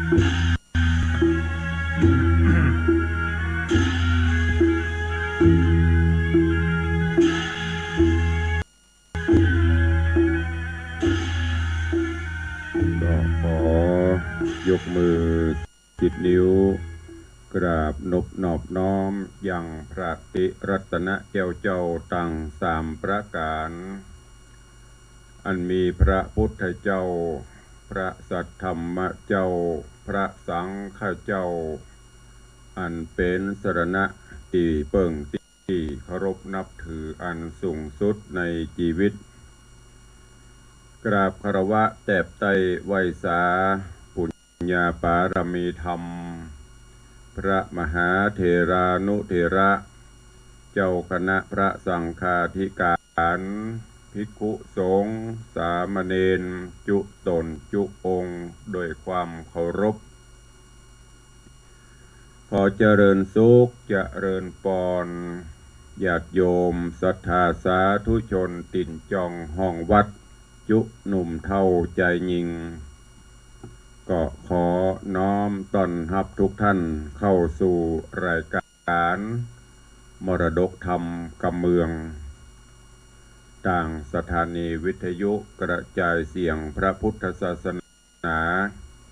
ก็ขอยกมือ10 นิ้วกราบนอบน้อมยังพระติรัตนเจ้าตั้ง3 ประการ อันมีพระพุทธเจ้าพระสัทธรรมเจ้าพระสังฆเจ้าอันเป็นสรณะที่เปิ่งที่เคารพนับถืออันสูงสุดในชีวิตกราบคารวะแตบไตไวสาปุญญาปารมีธรรมพระมหาเถรานุเถระเจ้าคณะพระสังฆาธิการภิกขุสงฆ์สามเณรจุตนจุองค์โดยความเคารพขอเจริญสุขเจริญปอนญาติโยมศรัทธาสาธุชนติ่นจองห้องวัดจุหนุ่มเท่าใจยิงก็ขอน้อมต้อนรับทุกท่านเข้าสู่รายการมรดกธรรมกำเมืองต่างสถานีวิทยุกระจายเสียงพระพุทธศาสนา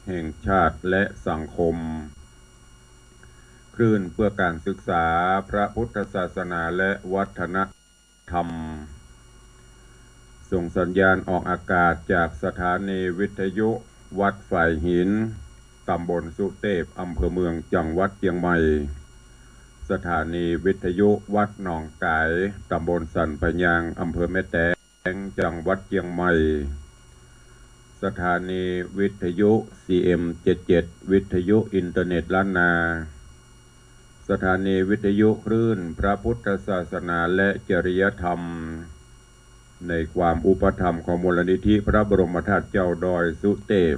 แห่งชาติและสังคมคลื่นเพื่อการศึกษาพระพุทธศาสนาและวัฒนธรรมส่งสัญญาณออกอากาศจากสถานีวิทยุวัดฝ่ายหินตำบลสุเทพอำเภอเมืองจังหวัดเชียงใหม่สถานีวิทยุวัดหนองกายตำบลสันพยางอำเภอแม่แตงจังหวัดเชียงใหม่สถานีวิทยุ CM77 วิทยุอินเทอร์เน็ตล้านนาสถานีวิทยุคลื่นพระพุทธศาสนาและจริยธรรมในความอุปถัมภ์ของมูลนิธิพระบรมธาตุเจ้าดอยสุเทพ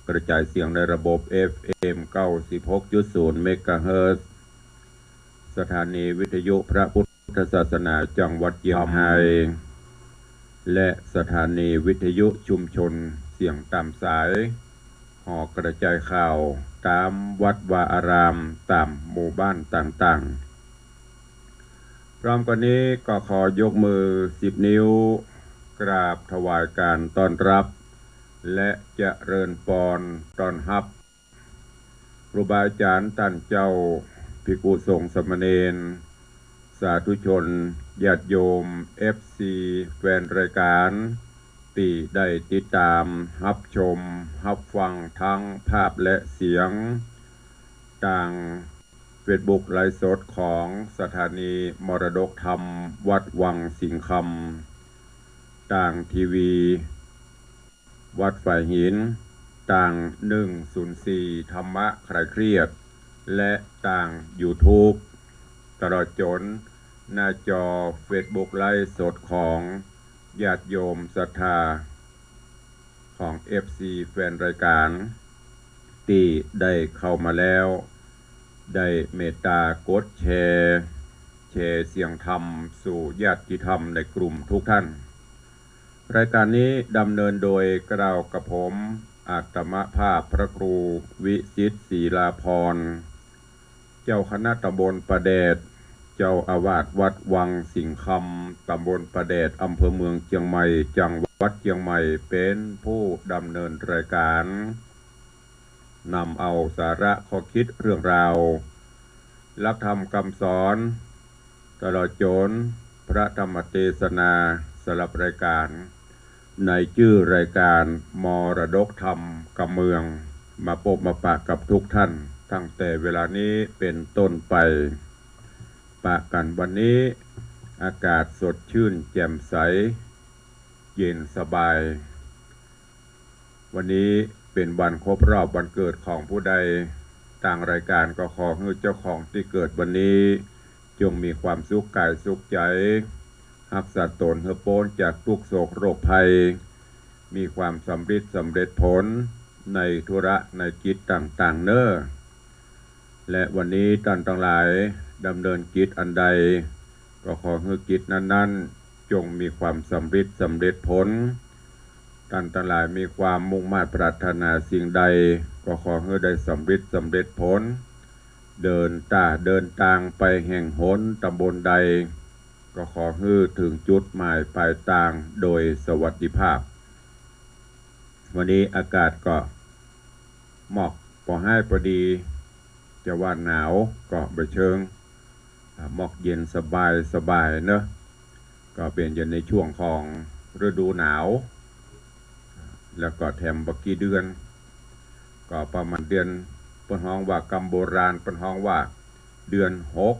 กระจายเสียงในระบบ FM 96.0 เมกะเฮิรตซ์สถานีวิทยุพระพุทธศาสนาจังหวัดเชียงรายและสถานีวิทยุชุมชนเสียงตามสายห่อกระจายข่าวตามวัดวาอารามตามหมู่บ้านต่างๆพร้อมกันนี้ก็ขอยกมือ10 นิ้วกราบถวายการต้อนรับและเจริญปอนต้อนรับครูบาอาจารย์ท่านเจ้าภิกขุสงฆ์สามเณรสาธุชนญาติโยม FC แฟนรายการที่ได้ติดตามรับชมรับฟังทั้งภาพและเสียงต่างเฟซบุ๊กไลฟ์สดของสถานีมรดกธรรมวัดวังสิงคำต่างทีวีวัดฝ่ายหินต่าง104ธรรมะคลายเครียดและต่าง YouTube ตลอดจนหน้าจอ Facebook ไลฟ์สดของญาติโยมศรัทธาของ FC แฟนรายการที่ได้เข้ามาแล้วได้เมตตากดแชร์เสียงธรรมสู่ญาติธรรมในกลุ่มทุกท่านรายการนี้ดำเนินโดยกล่าวกับผมอาตมภาพพระครูวิชิตศรีลาภรณ์เจ้าคณะตำบลประแดดเจ้าอาวาสวัดวังสิงคำตำบลประแดดอำเภอเมืองเชียงใหม่จังหวัดเชียงใหม่เป็นผู้ดำเนินรายการนำเอาสาระข้อคิดเรื่องราวหลักธรรมคำสอนตลอดจนพระธรรมเทศนาสำหรับรายการในชื่อรายการมรดกธรรมกำเมืองมาพบมาปะกับทุกท่านตั้งแต่เวลานี้เป็นต้นไปปะกันวันนี้อากาศสดชื่นแจ่มใสเย็นสบายวันนี้เป็นวันครบรอบวันเกิดของผู้ใดต่างรายการก็ขอให้เจ้าของที่เกิดวันนี้จงมีความสุขกายสุขใจรักษาตนให้พ้นจากทุกโศกโรคภัยมีความสำเร็จผลในธุระในกิจต่างๆเน้อและวันนี้ท่านทั้งหลายดำเนินกิจอันใดก็ขอให้กิจนั้นๆจงมีความสำเร็จผล ท่านทั้งหลายมีความมุ่งมั่นปรารถนาสิ่งใดก็ขอให้ได้สำเร็จผลเดินทางไปแห่งหนตำบลใดก็ขอให้ถึงจุดหมายปลายทางโดยสวัสดิภาพวันนี้อากาศก็เหมาะพอให้พอดีจะว่าหนาวก็ไปเชิงหมอกเย็นสบายเนอะก็เป็นอยู่ในช่วงของฤดูหนาวแล้วก็แถมบักกี่เดือนก็ประมาณเดือนเป็นห้องว่ากำโบราณเป็นห้องว่าเดือนหก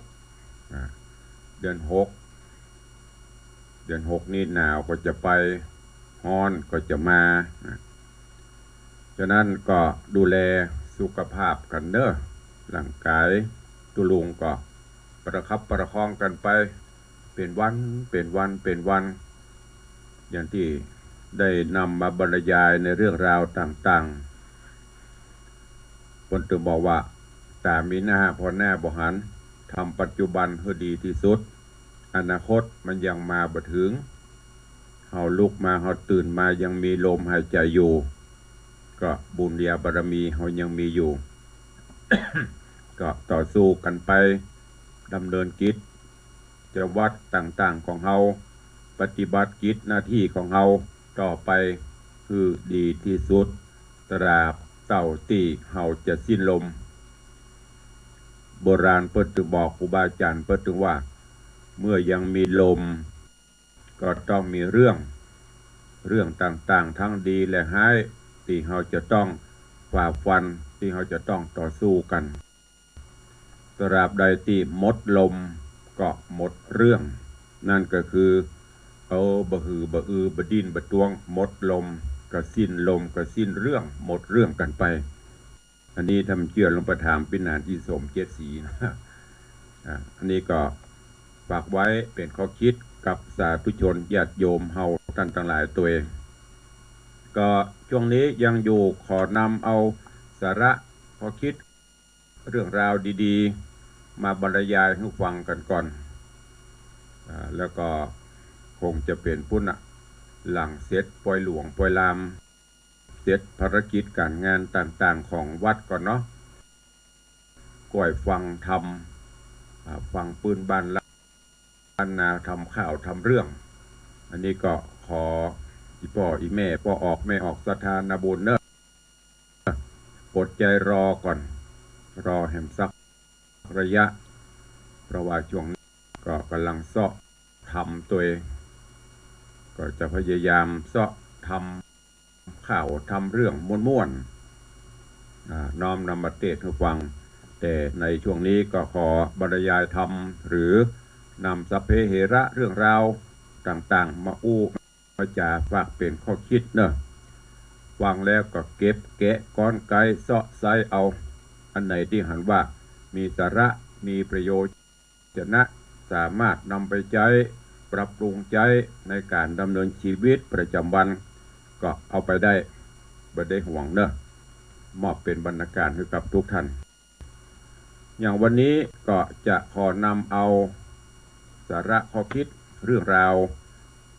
เดือนหกนี่หนาวก็จะไปฮ้อนก็จะมาฉะนั้นก็ดูแลสุขภาพกันเนอะร่างกายตุลุงก็ประคับประคองกันไปเป็นวันอย่างที่ได้นำมาบรรยายในเรื่องราวต่างๆคนถึงบอกว่าตามีหน้าพอหน้าบ่หันทำปัจจุบันให้ดีที่สุดอนาคตมันยังมาบ่ถึงเฮาลุกมาเฮาตื่นมายังมีลมหายใจอยู่ก็บุญญาบารมีเฮายังมีอยู่ ก็ต่อสู้กันไปดำเนินกิจจวัตรต่างๆของเฮาปฏิบัติกิจหน้าที่ของเฮาต่อไปคือดีที่สุดตราบเต่าตีเฮาจะสิ้นลมโบราณเพิ่นถึงบอกครูบาอาจารย์เพิ่นถึงว่าเมื่อยังมีลมก็ต้องมีเรื่องต่างๆทั้งดีและร้ายที่เฮาจะต้องฝ่าฟันที่เฮาจะต้องต่อสู้กันตราบใดที่หมดลมก็หมดเรื่องนั่นก็คือเอาบะฮือบะอือบะดินบะตวงหมดลมก็สิ้นลมก็สิ้นเรื่องหมดเรื่องกันไปอันนี้ทำเชื่อลงประถามปินานที่สมเจตสีนะอันนี้ก็ฝากไว้เป็นข้อคิดกับสาธุชนญาติโยมเฮาท่านทั้งหลายตัวเองก็ช่วงนี้ยังอยู่ขอนำเอาสาระข้อคิดเรื่องราวดีๆมาบรรยายให้ฟังกันก่อนแล้วก็คงจะเป็นพุ่นหลังเสร็จปล่อยหลวงปล่อยลามเสร็จภารกิจการงานต่างๆของวัดก่อนเนาะก่อยฟังทำฟังปืนบ้านล้านนาทำข่าวทำเรื่องอันนี้ก็ขออีพ่ออีแม่พ่อออกไม่ออกสถานบุญเนอะอดใจรอก่อนรอแหมสักระยะเพราะว่าช่วงนี้ก็กำลังเสาะทำตัวเองก็จะพยายามเสาะทำข่าวทำเรื่องม่วนๆน้อมนำมาเทศน์ให้ฟังแต่ในช่วงนี้ก็ขอบรรยายธรรมหรือนำสัพเพเหระเรื่องราวต่างๆมามาจาฝากเป็นข้อคิดเนอะฟังแล้วก็เก็บแกะก้อนไกเสาะไซเอาอันไหนที่หันว่ามีสาระมีประโยชน์จะนะสามารถนำไปใช้ปรับปรุงใช้ในการดำเนินชีวิตประจำวันก็เอาไปได้บ่ได้ห่วงเนอะมอบเป็นบรรณาการให้กับทุกท่านอย่างวันนี้ก็จะขอนำเอาสาระข้อคิดเรื่องราว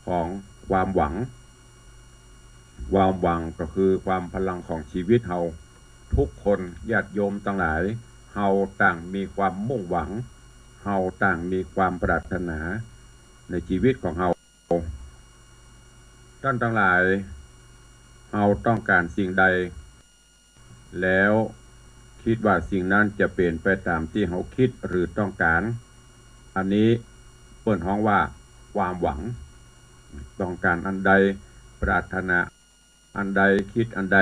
ของความหวังก็คือความพลังของชีวิตเฮาทุกคนญาติโยมทั้งหลายเฮาต่างมีความมุ่งหวังเฮาต่างมีความปรารถนาในชีวิตของเฮาท่านทั้งหลายเฮาต้องการสิ่งใดแล้วคิดว่าสิ่งนั้นจะเป็นไปตามที่เฮาคิดหรือต้องการอันนี้เปิ้นฮ้องว่าความหวังต้องการอันใดปรารถนาอันใดคิดอันใด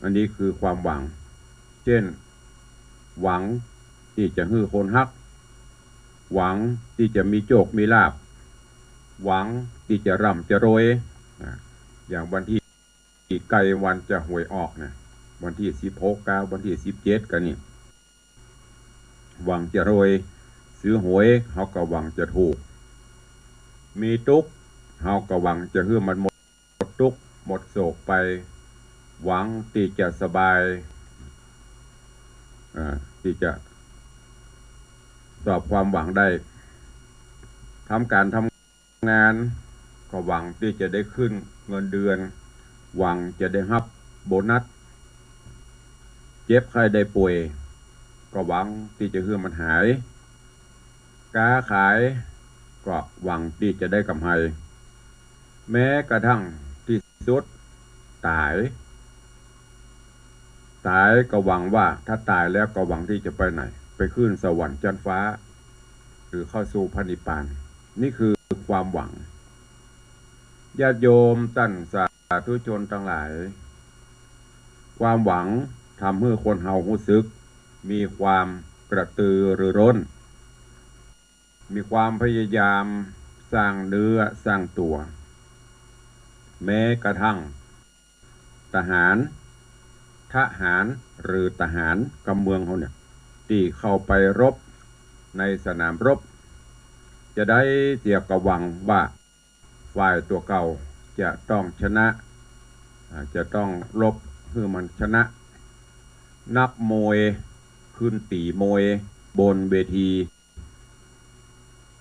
อันนี้คือความหวังเช่นหวังที่จะฮื้อคนฮักหวังที่จะมีโชคมีลาภหวังที่จะร่ำจะรวยอย่างวันที่ใกล้วันจะหวยออกนะวันที่16กวันที่17กันนี่หวังจะรวยซื้อหวยเขาก็หวังจะถูกมีทุกข์เขาก็หวังจะฮื้อมันหมดทุกข์หมดโศกไปหวังที่จะสบายที่จะตอบความหวังได้ทำการทำงาน ก็หวังที่จะได้ขึ้นเงินเดือนหวังจะได้รับโบนัสเจ็บไข้ได้ป่วยก็หวังที่จะให้มันหายค้าขายก็หวังที่จะได้กำไรแม้กระทั่งที่สุดตายก็หวังว่าถ้าตายแล้วก็หวังที่จะไปไหนไปขึ้นสวรรค์ชั้นฟ้าหรือเข้าสู่พระนิพพานนี่คือความหวังญาติโยมท่านสาธุชนทั้งหลายความหวังทำให้คนเฮารู้สึกมีความกระตือรือร้นมีความพยายามสร้างเนื้อสร้างตัวแม้กระทั่งทหารหรือทหารกำเมืองเขาเนี่ยที่เข้าไปรบในสนามรบจะได้เสียกระวังว่าฝ่ายตัวเก่าจะต้องชนะจะต้องรบเพื่อมันชนะนักมวยขึ้นตีมวยบนเวที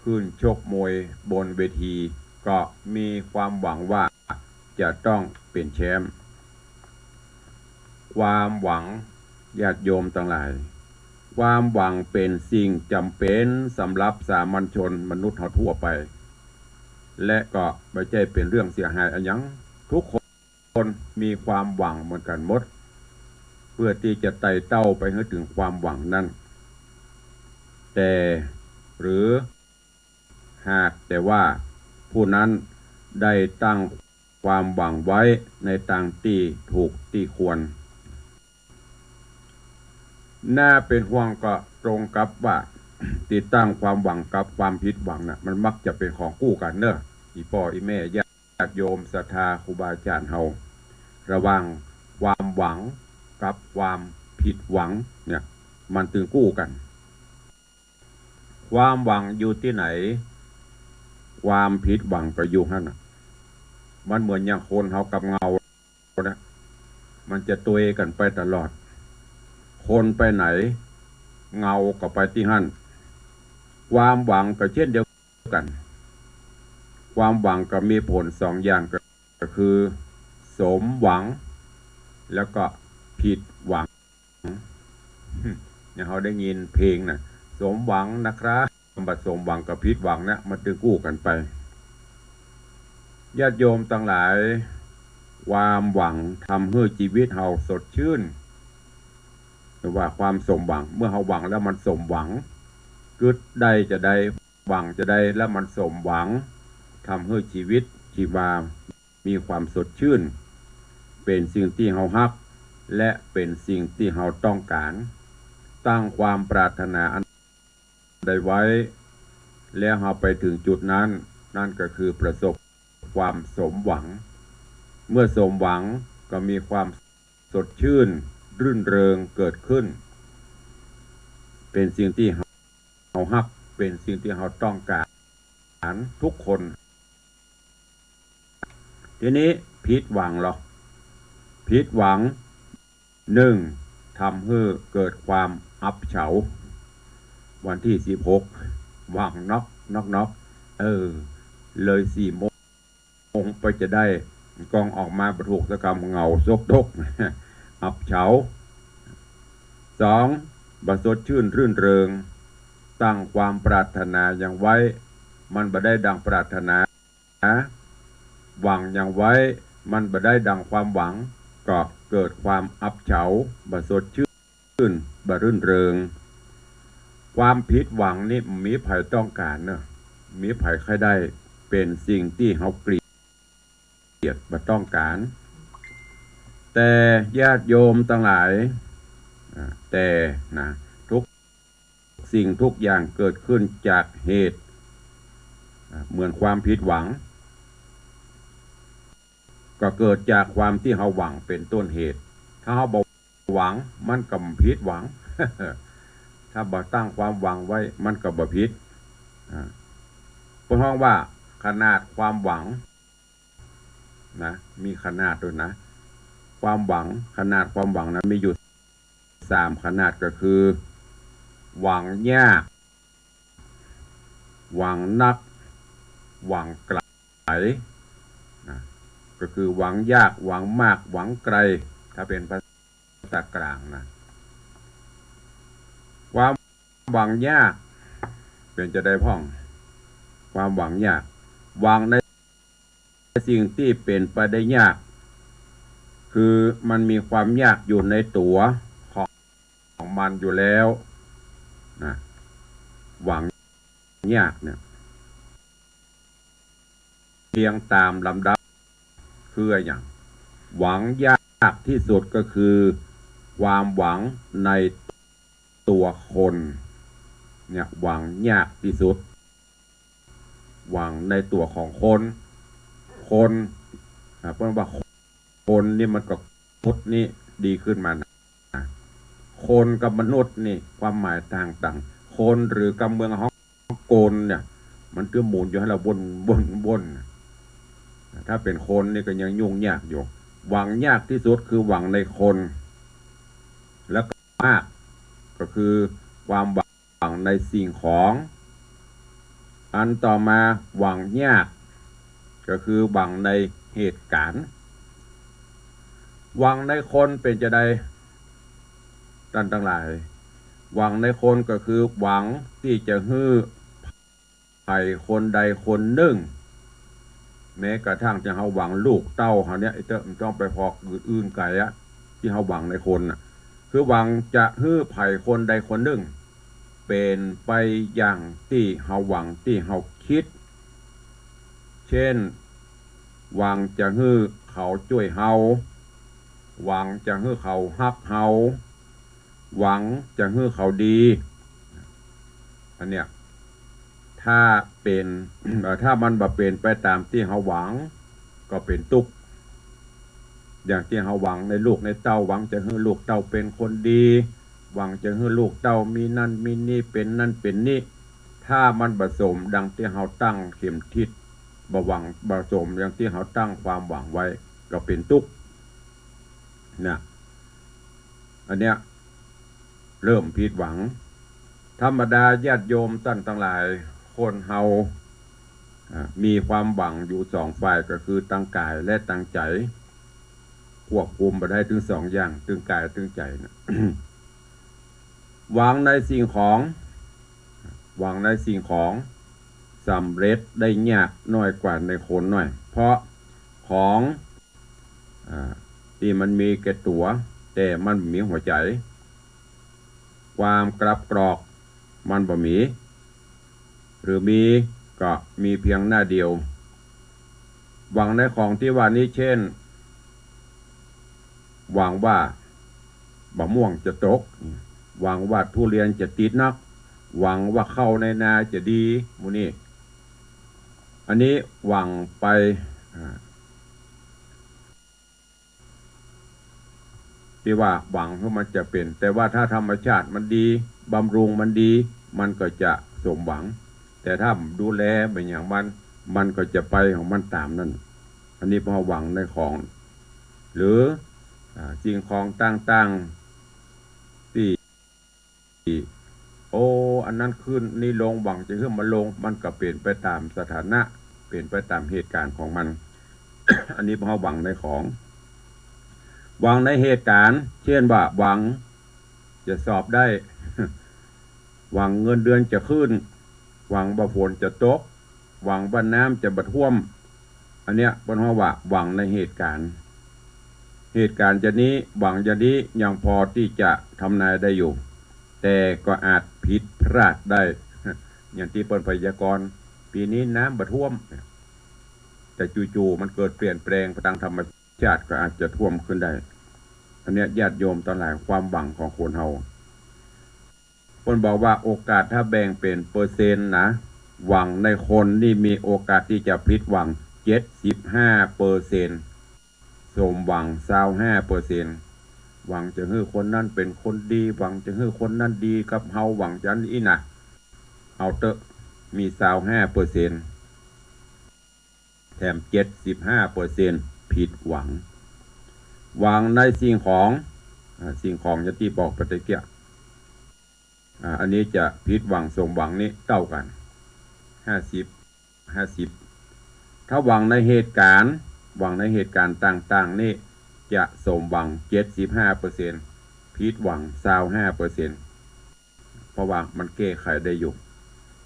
ขึ้นชกมวยบนเวทีก็มีความหวังว่าจะต้องเป็นแชมป์ความหวังญาติโยมทั้งหลายความหวังเป็นสิ่งจำเป็นสำหรับสามัญชนมนุษย์ทั่วไปและก็ไม่ใช่เป็นเรื่องเสียหายอะไรยังทุกคนมีความหวังเหมือนกันหมดเพื่อที่จะไต่เต้าไปให้ถึงความหวังนั้นแต่หรือหากแต่ว่าผู้นั้นได้ตั้งความหวังไว้ในทางที่ถูกที่ควรน่าเป็นห่วงก็ตรงกับว่าติดตั้งความหวังกับความผิดหวังนะมันมักจะเป็นของคู่กันเนอะอีพ่ออีแม่ญาติโยมศรัทธาครูบาอาจารย์เฮาระวังความหวังกับความผิดหวังเนี่ยมันตึงคู่กันความหวังอยู่ที่ไหนความผิดหวังก็อยู่นั่นน่ะมันเหมือนอย่างคนเฮากับเงานะมันจะตัวกันไปตลอดคนไปไหนเงาก็ไปที่หั่นความหวังก็เช่นเดียวกันความหวังก็มีผลสองอย่างก็คือสมหวังแล้วก็ผิดหวังเนี่ยเขาได้ยินเพลงน่ะสมหวังนะครับบัดสมหวังกับผิดหวังเนี่ยมันตึงคู่กันไปญาติโยมทั้งหลายความหวังทำให้ชีวิตเราสดชื่นหรือว่าความสมหวังเมื่อเราหวังแล้วมันสมหวังกึดได้จะได้หวังจะได้แล้วมันสมหวังทำให้ชีวิตชีวามีความสดชื่นเป็นสิ่งที่เราฮักและเป็นสิ่งที่เราต้องการตั้งความปรารถนาอันใดไว้แล้วเราไปถึงจุดนั้นนั่นก็คือประสบความสมหวังเมื่อสมหวังก็มีความสดชื่นรื่นเริงเกิดขึ้นเป็นสิ่งที่เราฮักเป็นสิ่งที่เราต้องการทุกคนทีนี้ผิดหวังหรอผิดหวังหนึ่งทำให้เกิดความอับเฉาวันที่16หวังน็อกเลย4 โมงไปจะได้กองออกมาประทุกกรรมเงาซกทกอับเฉา2บสดชื่นรื่นเริงตั้งความปรารถนาอย่างไว้มันบ่ได้ดังปรารถนาหวังอย่างไว้มันบ่ได้ดังความหวังก็เกิดความอับเฉาบ่สดชื่นบ่รื่นเริงความผิดหวังนี่มีไผต้องการเนอะมีไผใครได้เป็นสิ่งที่เขาเกลียดบ่ต้องการแต่ญาติโยมทั้งหลายแต่นะทุกสิ่งทุกอย่างเกิดขึ้นจากเหตุเหมือนความผิดหวังก็เกิดจากความที่เราหวังเป็นต้นเหตุถ้าเราบอกหวังมันก็ผิดหวัง ถ้าบ่ตั้งความหวังไว้มันก็บ่ผิดเพราะว่าขนาดความหวังนะมีขนาดด้วยนะความหวังขนาดความหวังนะมีอยู่3 ขนาดก็คือหวังยากหวังนักหวังไกล ก็คือหวังยากหวังมากหวังไกลถ้าเป็นภาษากลางนะความหวังยากเป็นจะได้พ่องความหวังยากหวังในสิ่งที่เป็นไปได้ยากคือมันมีความยากอยู่ในตัวของมันอยู่แล้วนะหวังยากเนี่ยเรียงตามลำดับคืออย่างหวังยากที่สุดก็คือความหวังในตัวคนเนี่ยหวังยากที่สุดหวังในตัวของคนเพราะว่าคนนี่มันก็มนุษย์นี่ดีขึ้นมานะคนกับมนุษย์นี่ความหมายต่างๆคนหรือกับเมืองฮ่องกงเนี่ยมันก็หมุนอยู่ให้เราวนถ้าเป็นคนนี่ก็ยังยุ่งยากอยู่หวังยากที่สุดคือหวังในคนแล้วก็มากก็คือความหวังในสิ่งของอันต่อมาหวังยากก็คือหวังในเหตุการณ์หวังในคนเป็นจะได้ท่านทั้งหลายหวังในคนก็คือหวังที่จะฮื้อภัยคนใดคนหนึ่งแม้กระทั่งจะเขาหวังลูกเต้าเขาเนี่ยมันต้องไปพอกอื่นไก่อะที่เขาหวังในคนน่ะคือหวังจะฮื้อภัยคนใดคนหนึ่งเป็นไปอย่างที่เขาหวังที่เขาคิดเช่นหวังจะฮื้อเขาช่วยเฮาหวังจะฮื้อเขาฮักเฮาหวังจะฮื้อเขาดีอันเนี้ยถ้าเป็น ถ้ามันบ่เป็นไปตามที่เขาหวังก็เป็นทุกข์อย่างที่เขาหวังในลูกในเต้าหวังจะให้ลูกเต้าเป็นคนดีหวังจะให้ลูกเต้ามีนั่นมีนี่เป็นนั่นเป็นนี่ถ้ามันผสมดังที่เขาตั้งเข็มทิศบ่หวังผสมอย่างที่เขาตั้งความหวังไว้ก็เป็นทุกข์นะอันเนี้ยเริ่มผิดหวังธรรมดาญาติโยมท่านทั้งหลายคนเฮามีความหวังอยู่สองฝ่ายก็คือตั้งกายและตั้งใจควบคุมไปได้ถึงสองอย่างถึงกายถึงใจนะ หวังในสิ่งของหวังในสิ่งของสำเร็จได้ยากน้อยกว่าในคนหน่อยเพราะของที่มันมีแก่ตัวแต่มันมีหัวใจความกรับกรอกมันบ่มีหรือมีก็มีเพียงหน้าเดียวหวังในของที่ว่านี้เช่นหวังว่าบะม่วงจะตกหวังว่าทุเรียนจะติดนักหวังว่าข้าวในนาจะดีมูนี่อันนี้หวังไปที่ว่าหวังว่ามันจะเป็นแต่ว่าถ้าธรรมชาติมันดีบำรุงมันดีมันก็จะสมหวังแต่ถ้าดูแลเป็นอย่างมันก็จะไปของมันตามนั่นอันนี้พอหวังในของหรือสิ่งของตั้งที่โอ้อันนั้นขึ้นนี่ลงหวังจะขึ้นมาลงมันก็เปลี่ยนไปตามสถานะเปลี่ยนไปตามเหตุการณ์ของมัน อันนี้พอหวังในของหวังในเหตุการณ์เช่นว่าหวังจะสอบได้ หวังเงินเดือนจะขึ้นหวังว่าฝนจะตกหวังว่าน้ำจะบรรท่วมอันเนี้ยเป็นว่าหวังในเหตุการณ์จะนี้หวังจะนี้ยังพอที่จะทำนายได้อยู่แต่ก็อาจผิดพลาดได้ อย่างที่เปิ้นพยากรณ์ปีนี้น้ำบรรท่วมแต่จู่ๆมันเกิดเปลี่ยนแปลงทางธรรมชาติก็อาจจะท่วมขึ้นได้อันนี้ญาติโยมตอนหลายความหวังของคนเฮาคนบอกว่าโอกาสถ้าแบ่งเป็นเปอร์เซ็นต์นะหวังในคนนี่มีโอกาสที่จะพลิกหวัง75%สมหวัง25%หวังจะให้คนนั้นเป็นคนดีหวังจะให้คนนั้นดีกับเฮาหวังจันอีน่ะเอาเตอะมี25%แถม75%ผิดหวังในสิ่งของอย่างที่บอกไปตะเกียบอันนี้จะผิดหวังสมหวังนี้เท่ากัน50ถ้าหวังในเหตุการณ์ หวังในเหตุการณ์ต่างๆนี่จะสมหวัง 75%ผิดหวัง 25%เพราะว่ามันแก้ไขได้อยู่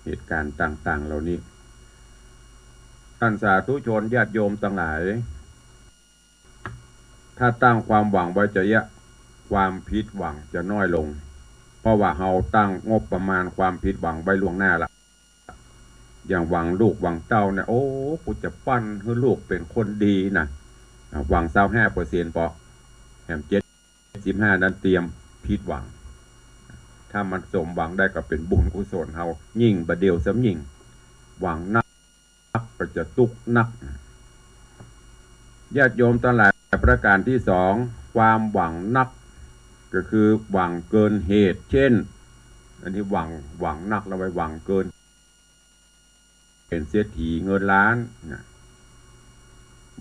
เหตุการณ์ต่างๆเหล่านี้ท่านสาธุชนญาติโยมทั้งหลายถ้าตั้งความหวังไว้จะเยอะความผิดหวังจะน้อยลงเพราะว่าเราตั้งงบประมาณความผิดหวังไว้ล่วงหน้าละอย่างหวังลูกหวังเต้าเนี่ยโอ้กูจะปั้นให้ลูกเป็นคนดีนะหวัง25%พอแถม75นั้นเตรียมผิดหวังถ้ามันสมหวังได้ก็เป็นบุญกุศลเฮายิ่งบะเดียวสำยิ่งหวังนักก็จะตุกนักญาติโยมทั้งหลายประการที่สองความหวังนักก็คือหวังเกินเหตุเช่นอันนี้หวังนักแล้วไปหวังเกินเป็นเศรษฐีเงินล้านนะ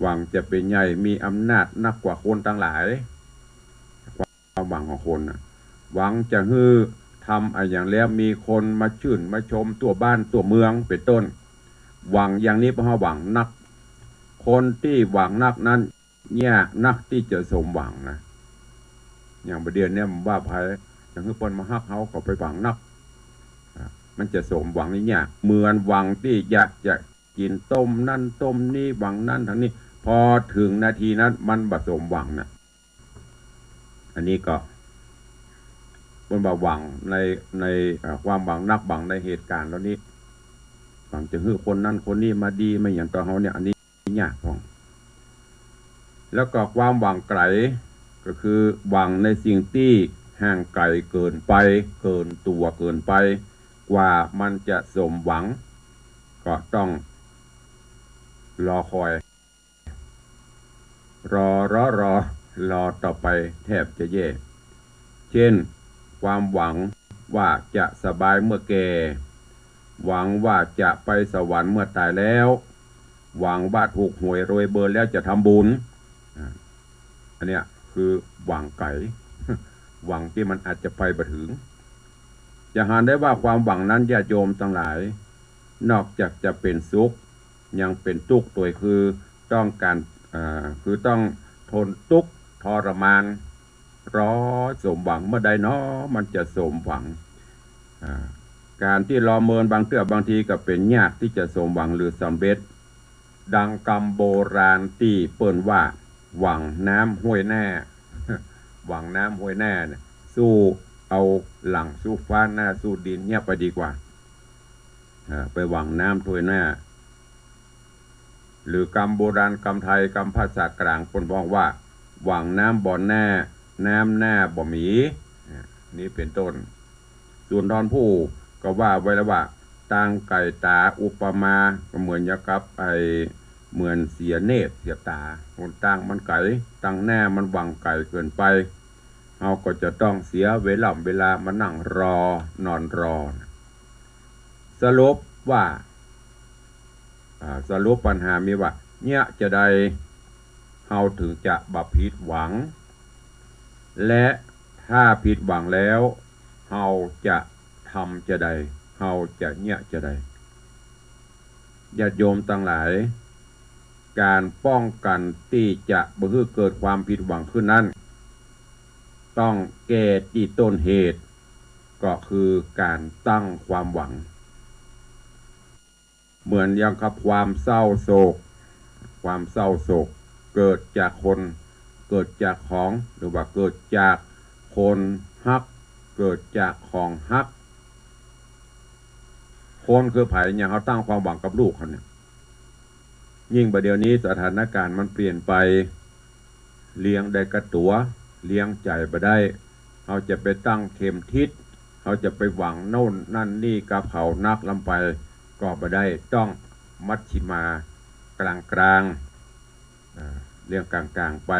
หวังจะเป็นใหญ่มีอำนาจนักกว่าคนทั้งหลายความหวังของคนนะหวังจะทำอะไรอย่างแล้วมีคนมาชื่นมาชมตัวบ้านตัวเมืองเป็นต้นหวังอย่างนี้เพราะหวังนักคนที่หวังนักนั้นยากนักที่จะสมหวังนะอย่างประเดี๋ยวนี้ผมว่าภัยอย่างที่คนมาฮักเขาก็ไปหวังนักมันจะสมหวังนี่ยากเหมือนหวังที่อยากจะกินต้มนั่นต้มนี่หวังนั่นทั้งนี้พอถึงนาทีนั้นมันบ่สมหวังนะอันนี้ก็คนบ่หวังในความหวังนักหวังในเหตุการณ์แล้วนี้หวังจะคนนั้นคนนี้มาดีไม่อย่างตัวเขาเนี่ยอันนี้ยากของแล้วก็ความหวังไกลก็คือหวังในสิ่งที่ห่างไกลเกินไปเกินตัวเกินไปกว่ามันจะสมหวังก็ต้องรอคอยรอต่อไปแทบจะแย่เช่นความหวังว่าจะสบายเมื่อแก่หวังว่าจะไปสวรรค์เมื่อตายแล้วหวังว่าถูกหวยรวยเบอร์แล้วจะทำบุญอันเนี้ยคือหวังไกลหวังที่มันอาจจะไปบ่ถึงจะหาได้ว่าความหวังนั้นญาติโยมทั้งหลายนอกจากจะเป็นสุขยังเป็นทุกข์ตัวคือต้องการคือต้องทนทุกข์ทรมานรอสมหวังเมื่อใดเนาะมันจะสมหวังการที่รอเมินบางเตื้อบางทีก็เป็นยากที่จะสมหวังหรือสำเร็จดังคำโบราณที่เปิ้นว่าหวังน้ำห้วยแน่หวังน้ำห้วยแน่เนี่ยสู้เอาหลังสู้ฟ้าหน้าสู้ดินเนี่ยไปดีกว่าไปหวังน้ำห้วยแน่หรือกรรมโบราณกรรมไทยกรรมภาษากลางคนบอกว่าหวังน้ำบ่อแน่น้ำแน่บ่หมีนี่เป็นต้นส่วนดอนผู้ก็ว่าไว้แล้วว่าต่างไก่ตาอุปมาก็เหมือนยากับเหมือนเสียเนตรเสียตาคนต่างมันไก่ตั้งแน่มันหวังไก่เกินไปเราก็จะต้องเสียเวลามานั่งรอนอนรอสรุปว่าสรุปปัญหามีว่าเนี่ยจะได้เฮาถึงจะบ่ผิดหวังและถ้าผิดหวังแล้วเฮาจะทำจะได้เฮาจะเนี่ยจะได้ญาติโยมทั้งหลายการป้องกันที่จะบ่ให้เกิดความผิดหวังขึ้นนั้นต้องแก้ที่ต้นเหตุก็คือการตั้งความหวังเหมือนอย่างกับความเศร้าโศกเกิดจากคนเกิดจากของหรือว่าเกิดจากคนฮักเกิดจากของฮักคนคือไผ่เนี่ยเขาตั้งความหวังกับลูกเขาเนี่ยยิ่งประเดี๋ยวนี้สถานการณ์มันเปลี่ยนไปเลี้ยงได้กระตัวเลี้ยงใจไปได้เขาจะไปตั้งเข็มทิศเขาจะไปหวังโน่นนั่นนี่กับเขานักลำไปก็ไปได้ต้องมัชชิมากลางเรื่องกลางไป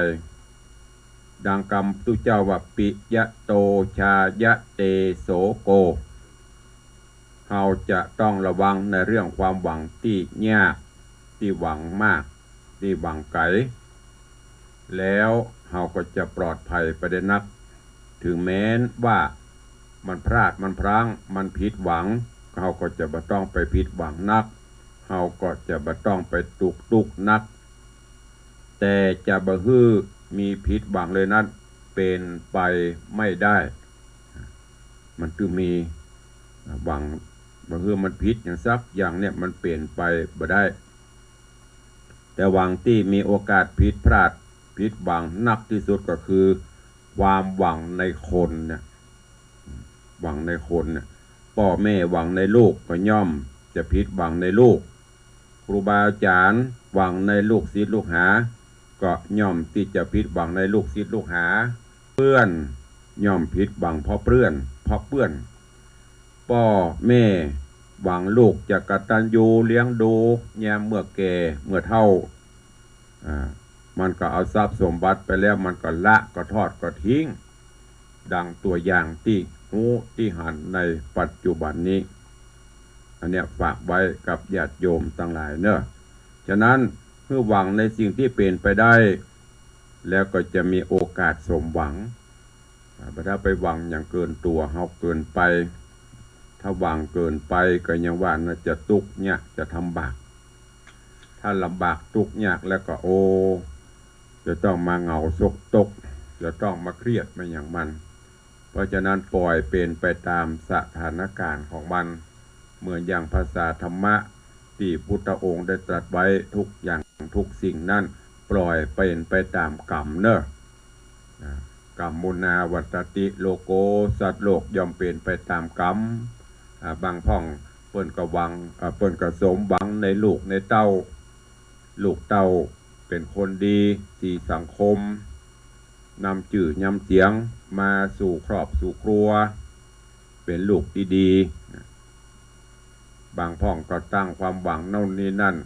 ดังคำตุเจ้าว่าปิยะโตชายะเตโสโกเราจะต้องระวังในเรื่องความหวังที่ยากที่หวังมากที่หวังไกลแล้วเราก็จะปลอดภัยไปได้นักถึงแม้ว่ามันพลาดมันพลั้งมันผิดหวังเราก็จะบ่ต้องไปผิดหวังนักเราก็จะบ่ต้องไปตุกนัก แต่จะบ่ฮื้อมีผิดหวังเลยนั้นเป็นไปไม่ได้ มันคือมีหวังบ่ฮื้อมันผิดอย่างซักอย่างเนี่ยมันเปลี่ยนไปบ่ได้แต่หวังที่มีโอกาสผิดพลาดผิดหวังนักที่สุดก็คือความหวังในคนเนี่ยหวังในคนเนี่ยพ่อแม่หวังในลูกก็ย่อมจะผิดหวังในลูกครูบาอาจารย์หวังในลูกศิษย์ลูกหาก็ย่อมที่จะผิดหวังในลูกศิษย์ลูกหาเพื่อนย่อมผิดหวังเพราะเพื่อนพ่อแม่หวังลูกจะกตัญญูเลี้ยงดูแยามเมื่อแก่เมื่อเฒ่ามันก็เอาทรัพย์สมบัติไปแล้วมันก็ละก็ทอดก็ทิ้งดังตัวอย่างที่หูที่หันในปัจจุบันนี้อันเนี้ยฝากไว้กับญาติโยมทั้งหลายเนอะฉะนั้นเพื่อหวังในสิ่งที่เป็นไปได้แล้วก็จะมีโอกาสสมหวังถ้าไปหวังอย่างเกินตัวเฮาเกินไปถ้าหวังเกินไปก็ยังว่าน่าจะทุกข์ยากจะทำบากถ้าลำบากทุกข์ยากแล้วก็โอ้จะต้องมาเหงาซกตกจะต้องมาเครียดมาอย่างมันเพราะฉะนั้นปล่อยเป็นไปตามสถานการณ์ของมันเหมือนอย่างภาษาธรรมะที่พุทธองค์ได้ตรัสไว้ทุกอย่างทุกสิ่งนั้นปล่อยเป็นไปตามกรรมเนอะกรรมมุนาวัตติโลโกสัตว์โลกย่อมเป็นไปตามกรรมบางพ่องเปิ้นก็หวังเปิ้นก็สมหวังในลูกในเต้าลูกเต้าเป็นคนดีที่สังคมนำจื่อนำเสียงมาสู่ครอบสู่ครัวเป็นลูกที่ดีบางพ่องก็ตั้งความหวังโน่นนี่นั่น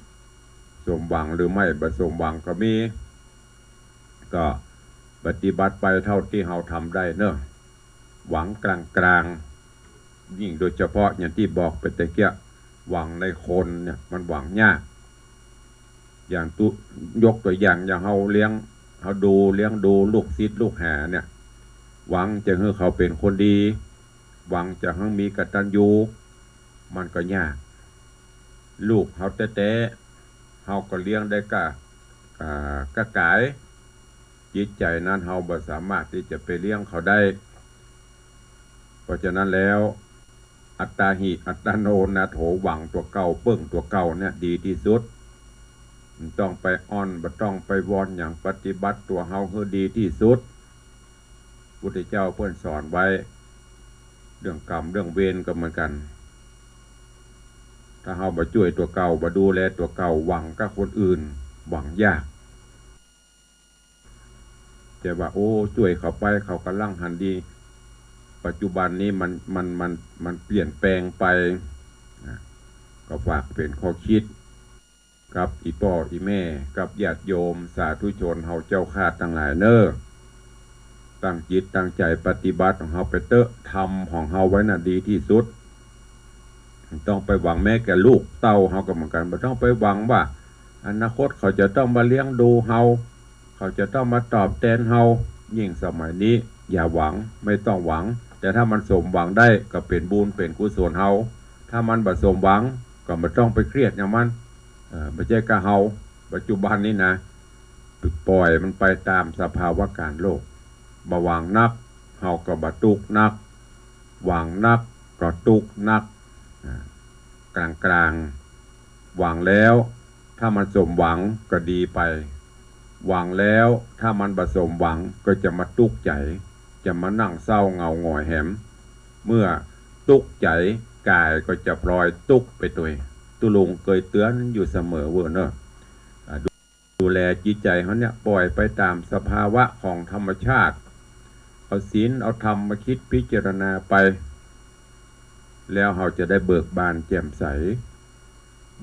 สมหวังหรือไม่บ่สมหวังก็มีก็ปฏิบัติไปเท่าที่เราทำได้เนอะหวังกลางยิ่งโดยเฉพาะอย่างที่บอกไปแต่เกี้ยหวังในคนเนี่ยมันหวังยากอย่างยกตัวอย่างเราเลี้ยงดูลูกศิษย์ลูกหาเนี่ยหวังจะให้เขาเป็นคนดีหวังจะให้มีกตัญญูมันก็ยากลูกเขาแต่เขาก็เลี้ยงได้ก็กายจิตใจนั้นเขาบ่สามารถที่จะไปเลี้ยงเขาได้เพราะฉะนั้นแล้วอัตตาหิอัตตโนนาโถหวังตัวเก่าเปิ้งตัวเก่าเนี่ยดีที่สุดต้องไปอ้อนบ่ต้องไปวอนอย่างปฏิบัติตัวเฮาให้ดีที่สุดพุทธเจ้าเพิ่นสอนไว้เรื่องกรรมเรื่องเวรก็เหมือนกันถ้าเฮาบ่ช่วยตัวเก่าบ่ดูแลตัวเก่าหวังกับคนอื่นหวังยากจะว่าโอ้ช่วยเขาไปเขากำลังหันดีปัจจุบันนี้มันเปลี่ยนแปลงไปก็ฝากเป็นข้อคิดกับอีพ่ออีแม่กับญาติโยมสาธุชนเฮาเจ้าข้าทั้งหลายเนอตั้งจิตตั้งใจปฏิบัติของเฮาไปเตอะทำของเฮาไว้น่ะดีที่สุดต้องไปหวังแม้แก่ลูกเต้าเฮาก็เหมือนกันไม่ต้องไปหวังว่าอนาคตเขาจะต้องมาเลี้ยงดูเฮาเขาจะต้องมาตอบแทนเฮายิ่งสมัยนี้อย่าหวังไม่ต้องหวังแต่ถ้ามันสมหวังได้ก็เป็นบุญเป็นกุศลเฮาถ้ามันบ่สมหวังก็ไม่ต้องไปเครียดอย่างมันไม่ใช่กะเฮาปัจจุบันนี้นะปล่อยมันไปตามสภาวะการโลกบ่หวังนักเฮาก็บ่ทุกข์นักหวังนักก็ทุกข์นักกลางหวังแล้วถ้ามันสมหวังก็ดีไปหวังแล้วถ้ามันบ่สมหวังก็จะมาทุกข์ใจจะมานั่งเศร้าเหงาหงอยแหมเมื่อทุกข์ใจกายก็จะพลอยทุกข์ไปด้วยตุลุงเคยเตือนอยู่เสมอว่าเนอะดูแลจิตใจเขาเนี่ยปล่อยไปตามสภาวะของธรรมชาติเอาศีลเอาธรรมมาคิดพิจารณาไปแล้วเราจะได้เบิกบานแจ่มใส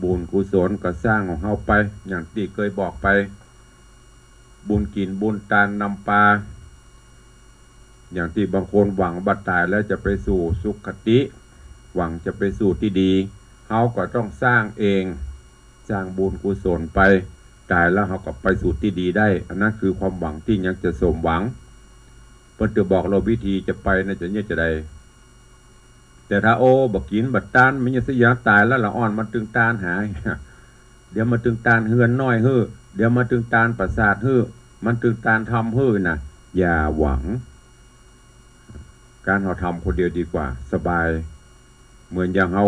บุญกุศลก็สร้างของเราไปอย่างที่เคยบอกไปบุญกินบุญทานนำปาอย่างที่บางคนหวังบัดตายแล้วจะไปสู่สุขติหวังจะไปสู่ที่ดีเขาก็ต้องสร้างเองสร้างบุญกุศลไปตายแล้วเขาก็ไปสู่ที่ดีได้อันนั้นคือความหวังที่ยังจะสมหวังเพิ่นจะบอกเราวิธีจะไปนะจะเนี่ยจะได้แต่ถ้าโอ้บักกินบัดตานมันยังเสียตายแล้วละอ่อนมันตึงตานหายเดี๋ยวมันตึงตานเฮือนน้อยเฮือ เดี๋ยวมาถึงตาลประสาทฮื้อมันถึงตาลทำฮื้อนะอย่าหวังการเราทำคนเดียวดีกว่าสบายเหมือนอย่างเรา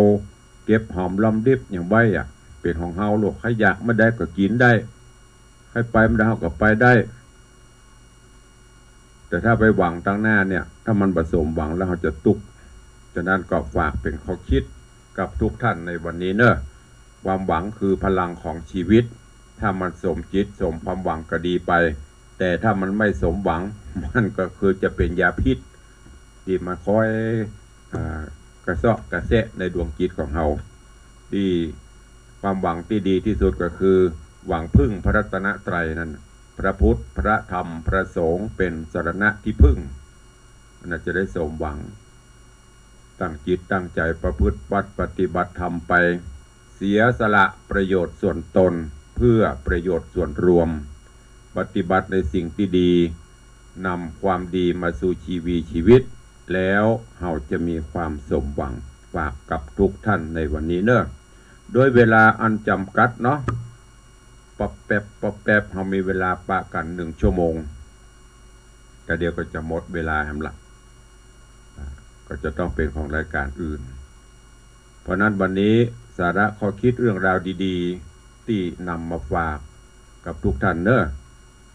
เก็บหอมรอมริบอย่างใบอ่ะเป็นของเฮาลูกใครอยากไม่ได้ก็กินได้ใครไปไม่ได้ก็ไปได้แต่ถ้าไปหวังตั้งหน้าเนี่ยถ้ามันผสมหวังแล้วเราจะตุกฉะนั้นก็ฝากเป็นข้อคิดกับทุกท่านในวันนี้เนอะความหวังคือพลังของชีวิตถ้ามันสมจิตสมความหวังก็ดีไปแต่ถ้ามันไม่สมหวังมันก็คือจะเป็นยาพิษที่มาคอยกระเซาะกระแซะในดวงจิตของเราดีความหวังที่ดีที่สุดก็คือหวังพึ่งพระรัตนตรัยนั่นพระพุทธพระธรรมพระสงฆ์เป็นสรณะที่พึ่งมันจะได้สมหวังตั้งจิตตั้งใจประพฤติวัดปฏิบัติธรรมไปเสียสละประโยชน์ส่วนตนเพื่อประโยชน์ส่วนรวมปฏิบัติในสิ่งที่ดีนำความดีมาสู่ชีวิตแล้วเราจะมีความสมหวังฝากกับทุกท่านในวันนี้เนอะโดยเวลาอันจำกัดเนาะปะแป๊บเรามีเวลาปะกัน1 ชั่วโมงแต่เดี๋ยวก็จะหมดเวลาแฮมละก็จะต้องเป็นของรายการอื่นเพราะนั้นวันนี้สาระข้อคิดเรื่องราวดีๆที่นำมาฝากกับทุกท่านเนอะ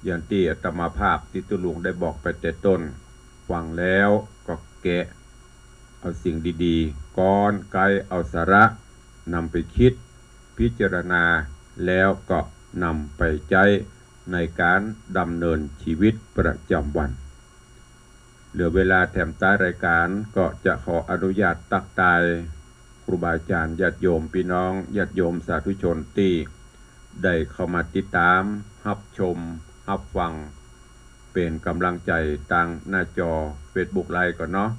อย่างที่อาตมาภาพที่ตุลุงได้บอกไปแต่ต้นฟังแล้วก็แกะเอาสิ่งดีๆก้อนไกลเอาสาระนำไปคิดพิจารณาแล้วก็นำไปใช้ในการดำเนินชีวิตประจำวันเหลือเวลาแถมท้ายรายการก็จะขออนุญาตตักตายครูบาอาจารย์ญาติโยมพี่น้องญาติโยมสาธุชนที่ได้เข้ามาติดตามรับชมรับฟังเป็นกำลังใจทางหน้าจอ Facebook ไลฟ์ก่อนเนาะ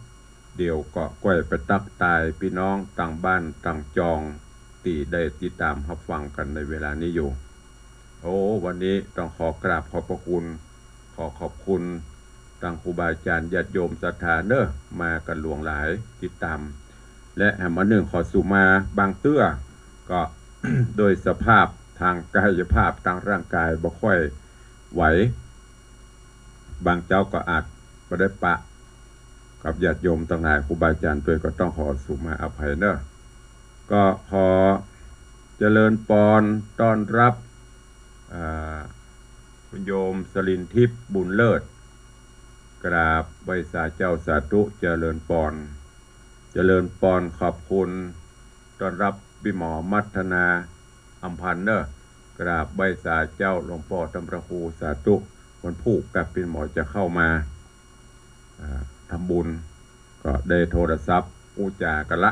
เดี๋ยวก็ก้อยไปตักตายพี่น้องต่างบ้านต่างจองที่ได้ติดตามรับฟังกันในเวลานี้อยู่วันนี้ต้องขอกราบขอบพระคุณขอบคุณทางครูบาอาจารย์ญาติโยมศรัทธาเนอะมากันหลวงหลายติดตามและแห่งมาขอสุมาบางเตื้อก็ โดยสภาพทางกายภาพทางร่างกายบ่ค่อยไหวบางเจ้าก็อาจไม่ได้ปะกับญาติโยมต่างหากครูบาอาจารย์ตัวก็ต้องขอสุมาอภัยเนอะก็ขอเจริญปอนต้อนรับคุณโยมสลินทิพย์บุญเลิศกราบใบสาเจ้าสาธุเจริญปอนขอบคุณต้อนรับพี่หมอมัทนาอัมพันธ์เนอะกราบใบสาเจ้าหลวงพ่อธรรมระครูสาธุวันผู้กับพี่หมอจะเข้ามาทำบุญก็ได้โทรศัพท์อู้จากันละ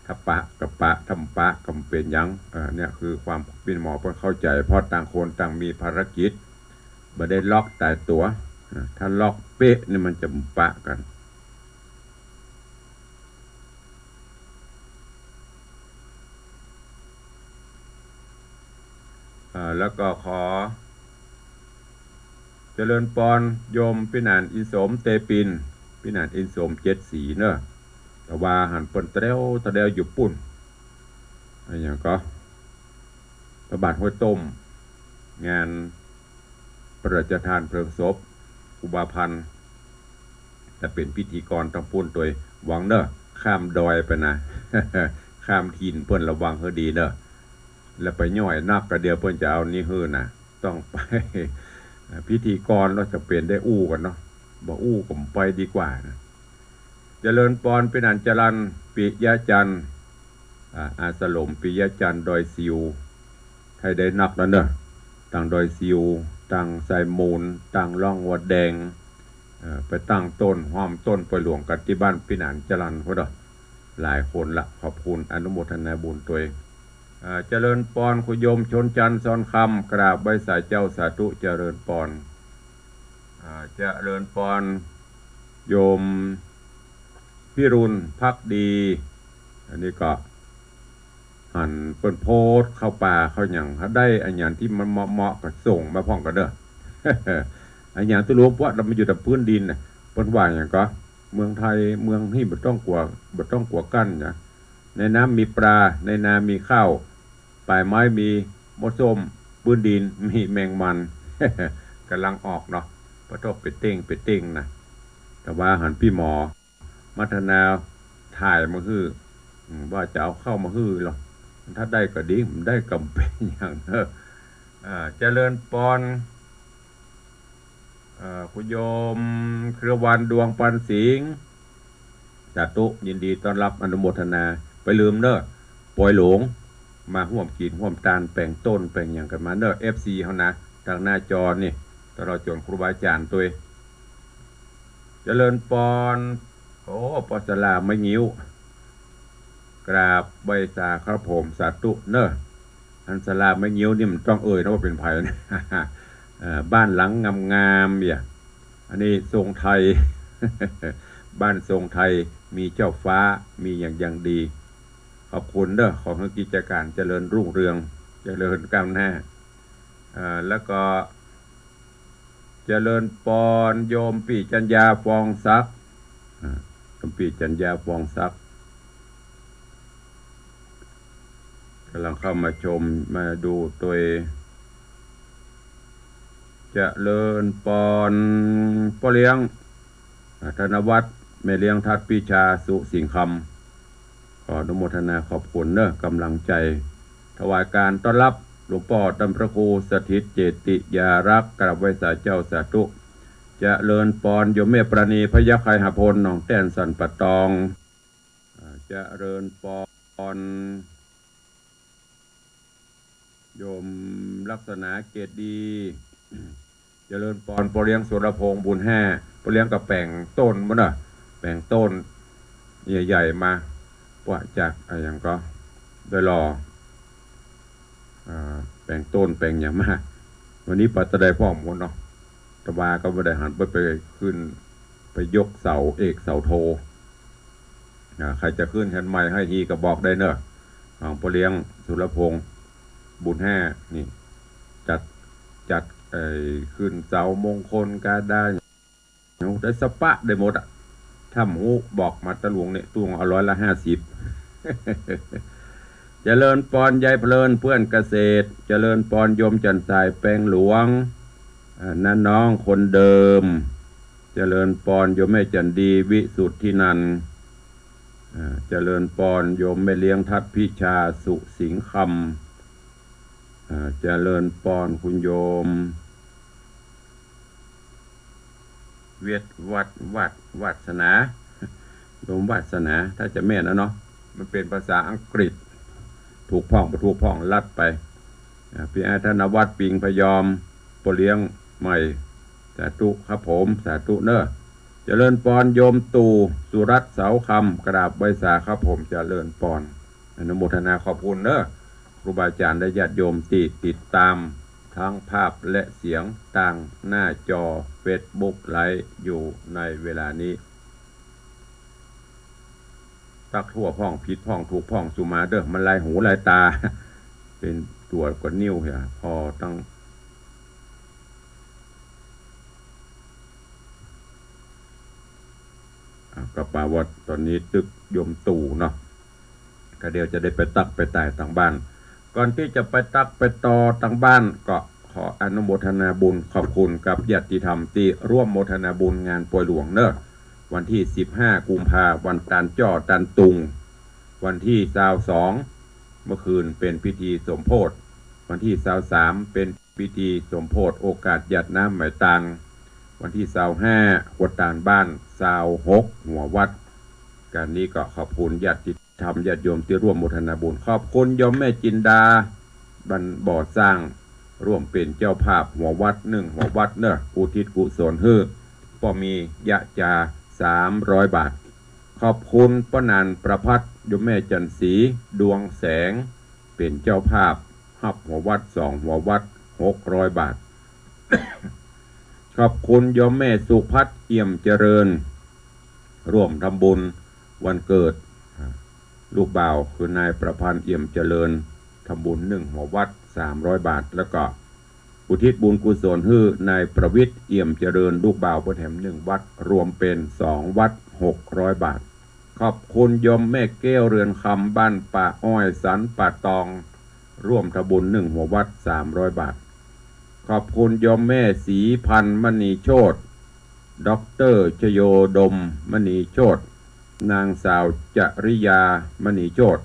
ถ้าปะกับปะทำปะกำเป็นยังเนี่ยคือความพี่หมอเพื่อเข้าใจเพราะต่างคนต่างมีภารกิจไม่ได้ล็อกตายตัวถ้าล็อกเป๊ะนี่มันจะปะกันแล้วก็ขอเจริญปอนโยมพินานอินสมเตปินพินานอินสม7 สีเนอะแต่ว่าหันเปิ้นตะเดวอยู่ปุ่นอะไรอย่างก็พระบาทห้วยต้มงานพระราชทานเพลิงศพอุบาพันธ์แต่เป็นพิธีกรต้องปุ่นตัวหวังเนอะข้ามดอยไปนะ ข้ามทินเปิ้นระวังเฮอดีเนอะแล้วไปย่อยนักกระเดียวเปิ้นจะเอานี่เฮอนะต้องไป พิธีกรเราจะเปลี่ยนได้อู้กันเนาะบอกอู้ผมไปดีกว่านะเจริญปอนเป็นอันจรันปิยะจันทร์อาสลมปิยะจันทร์ดอยซิวใครได้นักแล้วเนอะต่างดอยซิวต่างไซมูลต่างล่องวัดแดงไปตั้งต้นห้อมต้นไปหลวงกันที่บ้านพินานจรันเขาเด้อหลายคนละขอบคุณอนุโมทนาบุญตัวเองเจริญปอนคุโยมชนจันทร์ซ้อนคำกราบใบสายเจ้าสาธุเจริญปอนเจริญปอนโยมพิรุณพักดีอันนี้ก็หันเปิ้นโพสเข้าป่าเข้าหยังถ้าได้อันอย่างที่มันเหมาะก็ส่งมาพ้องกันเด้อ อันอย่างที่รู้ว่าเรามาอยู่แต่พื้นดินน่ะเปิ้นว่าอย่างก็เมืองไทยเมืองที่บ่ต้องกลัวกั้นนะในน้ำมีปลาในนามีข้าวป่ายไม้มีมะส้ม พื้นดินมีแมงมัน กำลังออกเนาะปะทบไปเต้งนะแต่ว่าหันพี่หมอมัฒนาถ่ายมาคือว่าจะเอาเข้ามาฮือหรอกถ้าได้ก็ดีมันได้กำเป็นอย่างเจริญปอนคุณโยมเครือวันดวงปันสิงห์สาธุยินดีต้อนรับอนุโมทนาไปลืมเนอะปอยหลงมาห่วมกินห่วมตาลแปลงต้นแปลงอย่างกันมาเนอะ FC เขานะทางหน้าจอนี่ตลอดจนครูบาอาจารย์ตัวเจริญปอนโอ้ปอสลาไม่งิ้วกราบใบสาครับผมสาธุเนอะอันสลาไม่งิ้วนี่มันต้องนะว่าเป็นไผ่นะ บ้านหลังงามๆเนี่ยอันนี้ทรงไทย บ้านทรงไทยมีเจ้าฟ้ามีอย่างดีขอบคุณเด้อขอให้กิจการเจริญรุ่งเรืองเจริญก้าวหน้าแล้วก็เจริญปอนโยมปีจัญญาฟองซักโยมปีจัญญาฟองซักกำลังเข้ามาชมมาดูตัวเจริญปอนพ่อเลี้ยงธนวัฒน์แม่เลี้ยงทัดปีชาสุสิงห์คำขออนุโมทนาขอบคุณเนอะกำลังใจถวายการต้อนรับหลวงพ่อตำพระครูสถิตเจติยารักษ์กราบไหว้สาเจ้าสาธุเจริญปอนโยมแม่ปราณีพยัคฆ์ไคหพลหนองแต้นสันปะตองเจริญปอนโยมลักษณะเกตดีเจริญปอนปอเลี้ยงสุรพงษ์บุญแห่ปอเลี้ยงกับแป่งต้นมั้งเนอะแป่งต้นใหญ่ๆมาว่าจากอะไรอย่างก็โดยรอแป่งต้นแป่งอย่างมากวันนี้ปัตตะไดพ่อหมดเนาะตะวาก็ไม่ได้หันไปขึ้นไปยกเสาเอกเสาโทใครจะขึ้นชั้นใหม่ให้ทีก็บอกได้เนอะของปอเลี้ยงสุรพงษ์บุญแห่นี่จัดขึ้นเสามงคลก็ได้ได้สปะได้หมดอ่ะถ้าหมูบอกมาตะหลวงเนี่ยตัว150เจริญปอนยายเพลินเพื่อนเกษตรเจริญปอนโยมจันทรายแปลงหลวงนั่นน้องคนเดิมเจริญปอนโยมแม่จันดีวิสุทธินันเจริญปอนโยมแม่เลี้ยงทัดพิชาสุสิงห์คำเจริญปอนคุณโยมเวียดวัฒนาโยมวัฒนาถ้าจะแม่นนะเนาะมันเป็นภาษาอังกฤษถูกพ้องลัดไปพี่อาธนวัฒน์ปิงพยอมปเลี้ยงใหม่สาธุครับผมสาธุเนอะเจริญปอนโยมตู่สุรัตน์เสาคำกราบใบสาครับผมเจริญปอนอนุโมทนาขอบคุณเนอะครูบาอาจารย์และญาติโยมที่ติดตามทั้งภาพและเสียงต่างหน้าจอเฟซบุ๊กไลฟ์อยู่ในเวลานี้ตักทั่วพ่องผิดพ่องถูกพ่องสุมาเด้อมันลายหูลายตาเป็นตัวกว่านิ้วเหรอพอตั้งกระปาวัดตอนนี้ตึกโยมตู่เนาะก็เดี๋ยวจะได้ไปตักไปตายต่างบ้านก่อนที่จะไปตักไปต่อต่างบ้านก็ขออนุโมทนาบุญขอบคุณกับญาติธรรมที่ร่วมโมทนาบุญงานป่วยหลวงเนอะวันที่15กุมภาพันธ์วันตานจ้อตานตุงวันที่22เมื่อคืนเป็นพิธีสมโภชวันที่23เป็นพิธีสมโภชโอกาสหยัดน้ำไหมตังวันที่25หัวตานบ้าน26หัววัดการนี้ก็ขอบคุณญาติธรรมญาติโยมที่ร่วมโมทนาบุญขอบคุณโยมแม่จินดาบรรบ่อสร้างร่วมเป็นเจ้าภาพหัววัดหัววัดเนอะอุทิศกุศลฮื้อก็มียะจา300 บาทขอบคุณป้านันประพัฒน์โยมแม่จันศรีดวงแสงเป็นเจ้าภาพหับหัววัด2หัววัด600 บาท ขอบคุณโยมแม่สุพัฒน์เอี่ยมเจริญร่วมทำบุญวันเกิดลูกบ่าวคือนายประพันธ์เอี่ยมเจริญทำบุญหัววัด300 บาทแล้วก็อุทิศบุญกุศลให้นายประวิตรเอี่ยมเจริญลูกบ่าวเพื่อแถม1วัดรวมเป็น2วัด600 บาทขอบคุณโยมแม่แก้วเรือนคำบ้านป่าอ้อยสันป่าตอง ร่วมทำบุญ1 หัววัด300 บาทขอบคุณโยมแม่ศรีพันธ์มณีโชติด็อกเตอร์ชโยดมมณีโชตินางสาวจริยามณีโชติ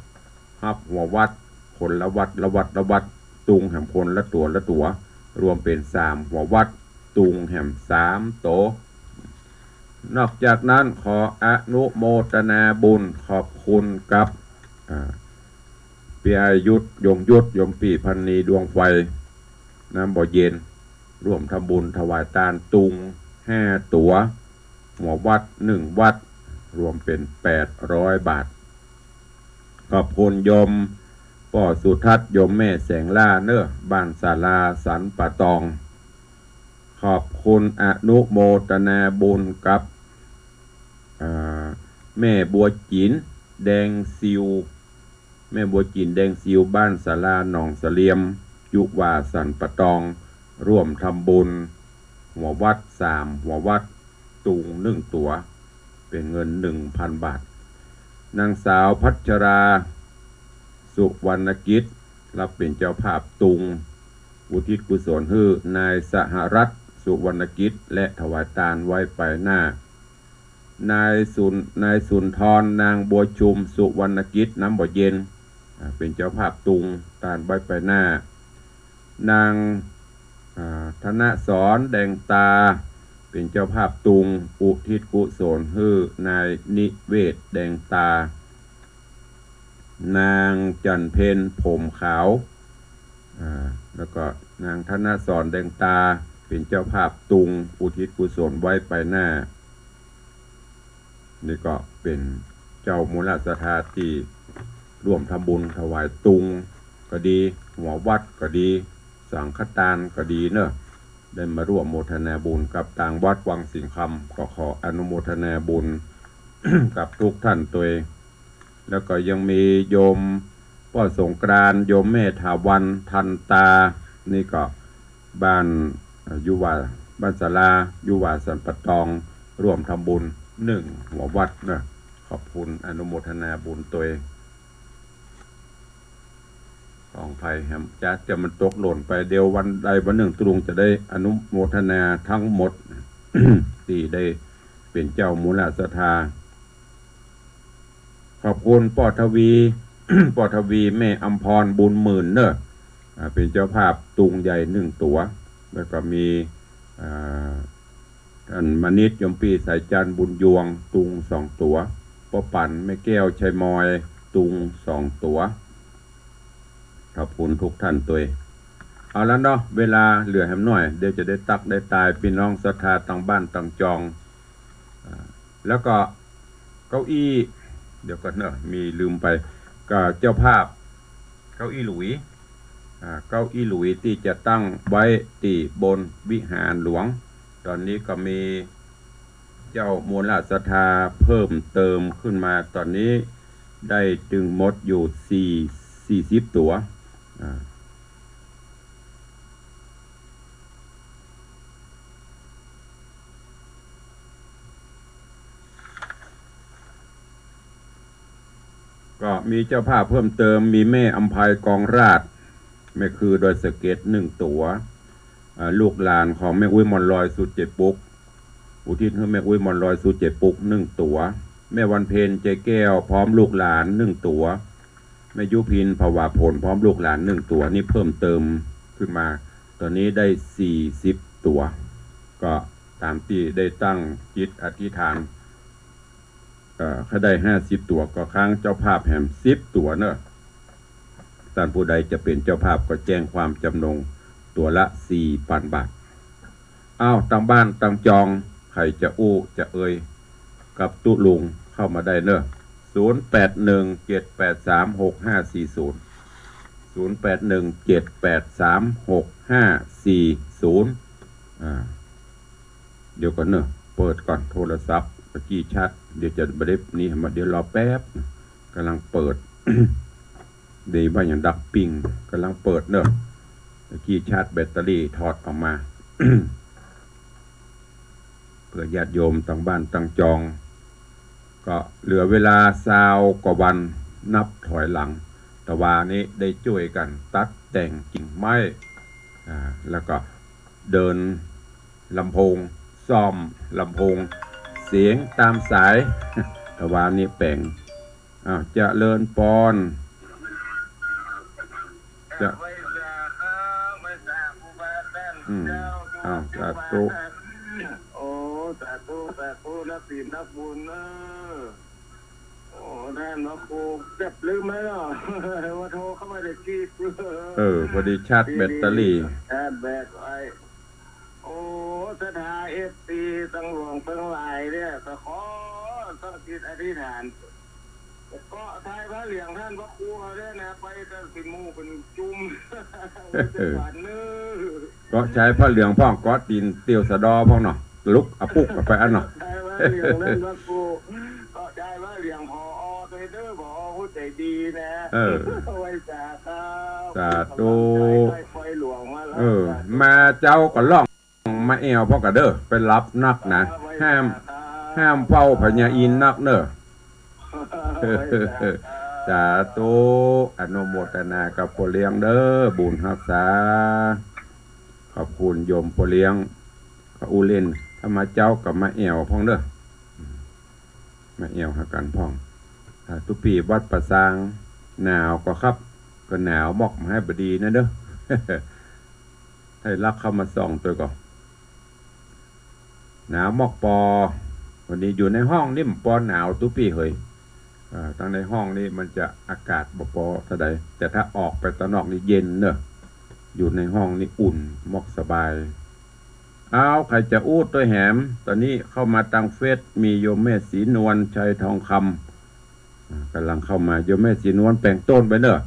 ฮับหัววัดคนละวัดละวัดละวัดตุงแห่มคนละตัวรวมเป็น3 หัววัดตุงแห่ม3 โตนอกจากนั้นขออนุโมทนาบุญขอบคุณกับปีอายุทธยงยุทธยมปีพันนีดวงไฟน้ำบ่อเย็นร่วมทำบุญถวายทานตุง5 ตัวหัววัด1 วัดรวมเป็น800 บาทขอบคุณโยมป่อสุทัศน์โยมแม่แสงล่าเนอบ้านศาลาสันปะตองขอบคุณอนุโมทนาบุญกับแม่บัวจินแดงซิวแม่บัวจินแดงซิวบ้านศาลาหนองเสลียมยุวาสันปะตองร่วมทำบุญหัววัด3 หัววัดตุง1 ตัวเป็นเงิน 1,000 บาทนางสาวพัชราสุวรรณกิจรับเป็นเจ้าภาพตุงอุทิศกุศลให้นายสหรัฐสุวรรณกิจและถวายทานไว้ไปหน้านายสุนทรนางบัวชุมสุวรรณกิจน้ำบ่อเย็นเป็นเจ้าภาพตุงทานไว้ไปหน้านางธนสรแดงตาเป็นเจ้าภาพตุงอุทิศกุศลให้นายนิเวศแดงตานางจันเพนผมขาวแล้วก็นางธนสรแดงตาเป็นเจ้าภาพตุงอุทิศกุศลไว้ไปหน้านี่ก็เป็นเจ้ามูลศรัทธาที่ร่วมทำบุญถวายตุงก็ดีหัววัดก็ดีสังฆทานก็ดีเนอะได้มาร่วมโมทนาบุญกับต่างวัดวังสิงคำก็ขออนุโมทนาบุญ กับทุกท่านตัวเองแล้วก็ยังมีโยมพ่อสงกรานต์โยมแม่ถาวันทันตานี่ก็บ้านยุวาบ้านศาลายุวาสันปะตองร่วมทำบุญ1 หัววัดนะขอบคุณอนุโมทนาบุญตัวเองของไผ่แฮมจะมันตกหล่นไปเดียววันใดวันหนึ่งตรุงจะได้อนุโมทนาทั้งหมด ที่ได้เป็นเจ้ามูลศรัทธาขอบคุณปอทวี ปอทวีแม่อำพรบุญหมื่นเนอะเป็นเจ้าภาพตุงใหญ่1 ตัวแล้วก็มีท่านมณิชยมปีสายจันทร์บุญยวงตุง2 ตัวป้อปั่นแม่แก้วชัยมอยตุง2 ตัวขอบคุณทุกท่านตัวเอาแล้วเนาะเวลาเหลือแหมหน่อยเดี๋ยวจะได้ตักได้ตายพี่น้องศรัทธาต่างบ้านต่างจองแล้วก็เก้าอี้เดี๋ยวก่อนเนอะมีลืมไปก็เจ้าภาพเก้าอี้หลุยเก้าอี้หลุยที่จะตั้งไว้ที่บนวิหารหลวงตอนนี้ก็มีเจ้ามูลศรัทธาเพิ่มเติมขึ้นมาตอนนี้ได้จึงหมดอยู่40 ตัวก็มีเจ้าภาพเพิ่มเติมมีแม่อำไพกองราชแม่คือโดยสเก็ต1 ตัวลูกหลานของแม่อุ้ยมอนลอยสุดเจ็บปุกอุทิศให้แม่อุ้ยมอนลอยสุดเจ็บปุก1 ตัวแม่วันเพ็ญใจแก้วพร้อมลูกหลาน1 ตัวแม่ยุพินภวาผลพร้อมลูกหลาน1 ตัวนี่เพิ่มเติมขึ้นมาตอนนี้ได้40 ตัวก็ตามที่ได้ตั้งจิตอธิษฐานเขาได้50 ตัวก็ค้างเจ้าภาพแหม10 ตัวเนอะท่านผู้ใดจะเป็นเจ้าภาพก็แจ้งความจำนงตัวละ 4,000 บาทต่างบ้านต่างจองใครจะอู้จะเอ่ยกับตุลุงเข้ามาได้เนอะ0817836540 0817836540เดี๋ยวก่อนเนอะเปิดก่อนโทรศัพท์ตะกี้ชัดเดี๋ยวจะไม่ได้นี่มาเดี๋ยวรอแป๊บกำลังเปิด ดีว่าอย่างดักปิงกำลังเปิดเนอะตะกี้ชาร์จแบตเตอรี่ถอดออกมา เพื่อญาติโยมต่างบ้านต่างจองก็เหลือเวลา20 กว่าวันนับถอยหลัง ตะวานี้ได้ช่วยกันตัดแต่งกิ่งไม้แล้วก็เดินลำโพงซ่อมลำโพงเสียงตามสายตะวานี้แปลงเจริญปอนจะสาธุโอ้สาธุสาธุนักศีลนักบุญเนอะโอ้ท่านมาครูเจ็บลืมไหมล่ะว่าโทรเข้ามาเด็กกี้พอดีชาร์จแบตเตอรี่ชาร์จแบตไว้โอ้สถาเอฟซีตั้งหลวงตั้งหลายเนี่ยก็ขอตั้งจิตอธิษฐานก็ทายพระเหลียงท่านพระครูเขาเนี่ยนะไปแต่สิมูเป็นจุ่มก็ใช้พระเหลืองพ่องก็ตีนเตียวสะดอพ่องเนาะลุกปุกไปอันเนาะใช่พระเหลียงนั่นพระครูก็ใช่พระเหลียงพอเตเดอร์พอผู้ใจดีนะไว้สาธุไฟหลวงมาแล้วมาเจ้าก็ล่องมาเอวพ่อกระเด้อไปรับนักนะห้ามเฝ้าพญาอินนักเนอะสาธุอนุโมทนากับพ่อเลี้ยงเด้อบุญรักษาขอบคุณโยมพ่อเลี้ยงก็อูเล่นถ้ามาเจ้ากับมาเอวพ่องเด้อมาเอวหากันพ่องทุกปีวัดประสางหนาวก็ครับก็หนาวมอกมาให้บดีนะเด้อให้รักเข้ามาส่องตัวก่อนหนาวมอกปอวันนี้อยู่ในห้องนี่มันปอหนาวทุกปีเฮ้ยตั้งในห้องนี่มันจะอากาศบ่พอเท่าใดแต่ถ้าออกไปตะนอกนี่เย็นเนอะอยู่ในห้องนี่อุ่นมอกสบายใครจะอู้ตัวแหมตอนนี้เข้ามาตังเฟซมีโยมแม่สีนวลชัยทองคำกำลังเข้ามาโยมแม่สีนวลแปลงต้นไปเนอะ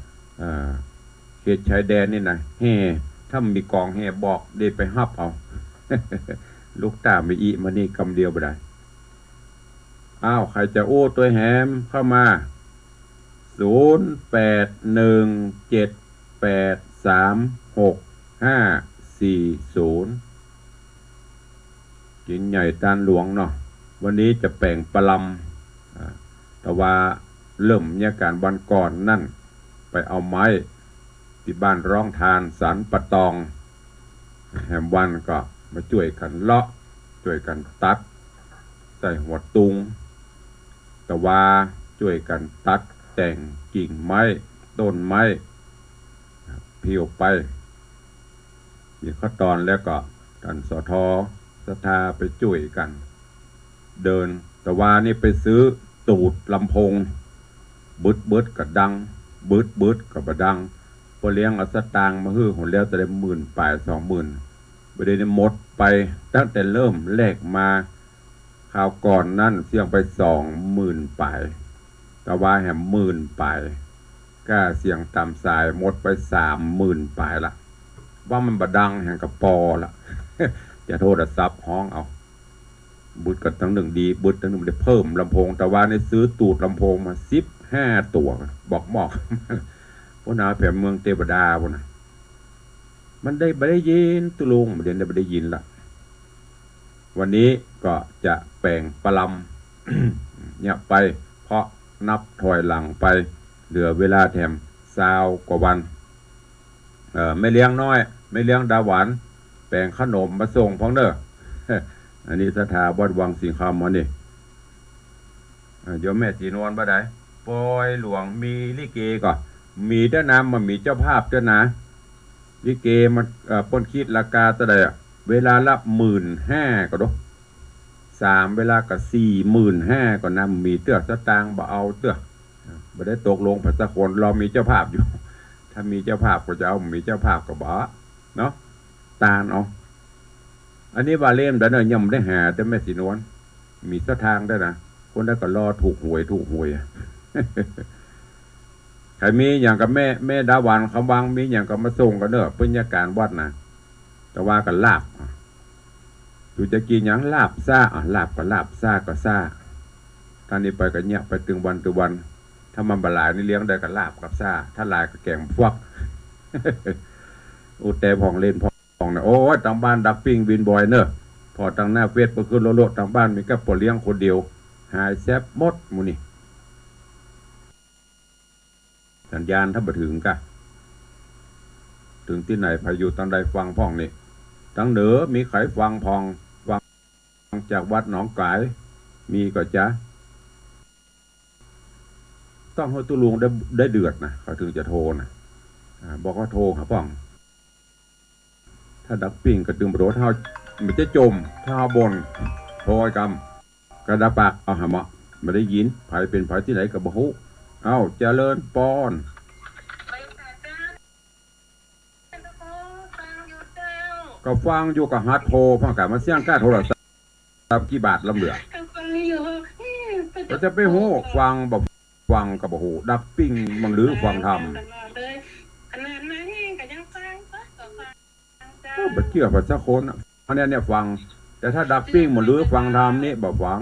เขตชายแดนนี่นะแห่ถ้ามีกองแห่บอกเดี๋ยวไปฮับเอา ลูกตาไม่อีมานี่กำเดียวไปได้ใครจะอู้ตัวแหมเข้ามา0817836540กินใหญ่ตานหลวงเนาะวันนี้จะแปลงปลำแต่ว่าเริ่มเนี่ยการวันก่อนนั่นไปเอาไม้ที่บ้านร้องทานสันปะตองแหมวันก็มาช่วยกันเลาะช่วยกันตัดใส่หัวตุงแต่ว่าช่วยกันตัดแต่งกิ่งไม้ต้นไม้เพียวไปอีกขั้นตอนแล้วก็ท่านสทศรัทธาไปช่วยกันเดินแต่ว่านี่ไปซื้อตูดลำโพงบึดกับดังบึดกับบดังพอเลี้ยงเอาสตางค์มาฮื้อคนแล้วจะได้10,000 ปลาย 20,000ประเดี๋ยวนี้หมดไปตั้งแต่เริ่มแรกมาคราวก่อนนั่นเสี่ยงไป20,000 ปลายแต่ว่าแหม10,000 ปลายกล้าเสี่ยงตามสายหมดไป30,000 ปลายละว่ามันบดังแห่งกับปอละจะโทรศัพท์ห้องเอาบุตรกับทั้งหนึ่งดีบุตรทั้งหนึ่งได้เพิ่มลำโพงแต่ว่าในซื้อตูดลำโพงมา15 ตัวบอกหมอกพวกนาแผ่เมืองเทวดาพวกนะมันได้ไม่ได้ยินตุลุงเดี๋ยวได้ไม่ได้ยินละวันนี้ก็จะแปลงปลำ เนี่ยไปเพราะนับถอยหลังไปเหลือเวลาแถม20 กว่าวันไม่เลี้ยงน้อยไม่เลี้ยงดาหวานแปลงขนมมาส่งพ้องเด้อ อันนี้สถาบันวังสิงคำมันนี่โยมแม่สีนวลบ่ได้ปอยหลวงมีลิเกก่อนมีเจ้าน้ำมันมีเจ้าภาพเจ้านะลิเกมันป้นคิดราคาเท่าใดเวลาละ15,000ก็ดู3เวลาก็45,000ก็นำมีเตื้อสตางค์บ่เอาเตื้อบ่ได้ตกลงภาษาคนเรามีเจ้าภาพอยู่ถ้ามีเจ้าภาพก็จะเอามีเจ้าภาพก็บ่เนาะตาลเอาอันนี้ว่าเล่มแต่เนยยังไม่ได้หาแต่แม่สีนวลมีสักทางได้นะคนได้ก็รอถูกหวย ใครมีอย่างกับแม่ดาวันคำวังมีอย่างกับมาส่งกันเนอะเพื่อนการวัดนะแต่ว่ากันลาบอยู่จะกินอย่างลาบซ่าลาบก็ลาบซ่าก็ซ่าท่านนี้ไปกันเนี่ยไปตึงวันถ้ามันบลายนี่เลี้ยงได้กับลาบกับซ่าถ้าลายก็แกงพวก อุแต่พองเล่นพองนะโอ้ยทางบ้านดักปิ้งวินบอยเนอะพอทางหน้าเฟซไปขึ้นโลทางบ้านมีแค่ปอเลี้ยงคนเดียวหายแซบหมดมูนี่ สัญญาณถ้าบ่ถึงกะถึงที่ไหนพายุตั้งใดฟังพ่องนี่ตั้งเหนือมีไขฟังพองฟังจากวัดหนองกายมีก็จะต้องให้ตุลุงได้เดือดนะเขาถึงจะโทรนะบอกว่าโทรหาพ่องถ้าดักปิ้งกระตึมโรเท่ามันจะจมถ้าบนโทรกำกระดาปากเอาหามาไม่ได้ยินไผเป็นไผที่ไหนกับบ่ฮู้เอ้าเจริญปอนก็ฟังอยู่กับฮัดโทรพังกะมาเสี่ยงก้าโทรศัพท์กี่บาทลำเหลือก็จะไปฮู้ฟังบ่ฟังกับบ่ฮู้ดักปิ้งมันหรือฟังทำบ่เชื่อภาษาคนอันนี้เนี่ยฟังแต่ถ้าดักปิ้งมันหรือฟังทำนี่บ่ฟัง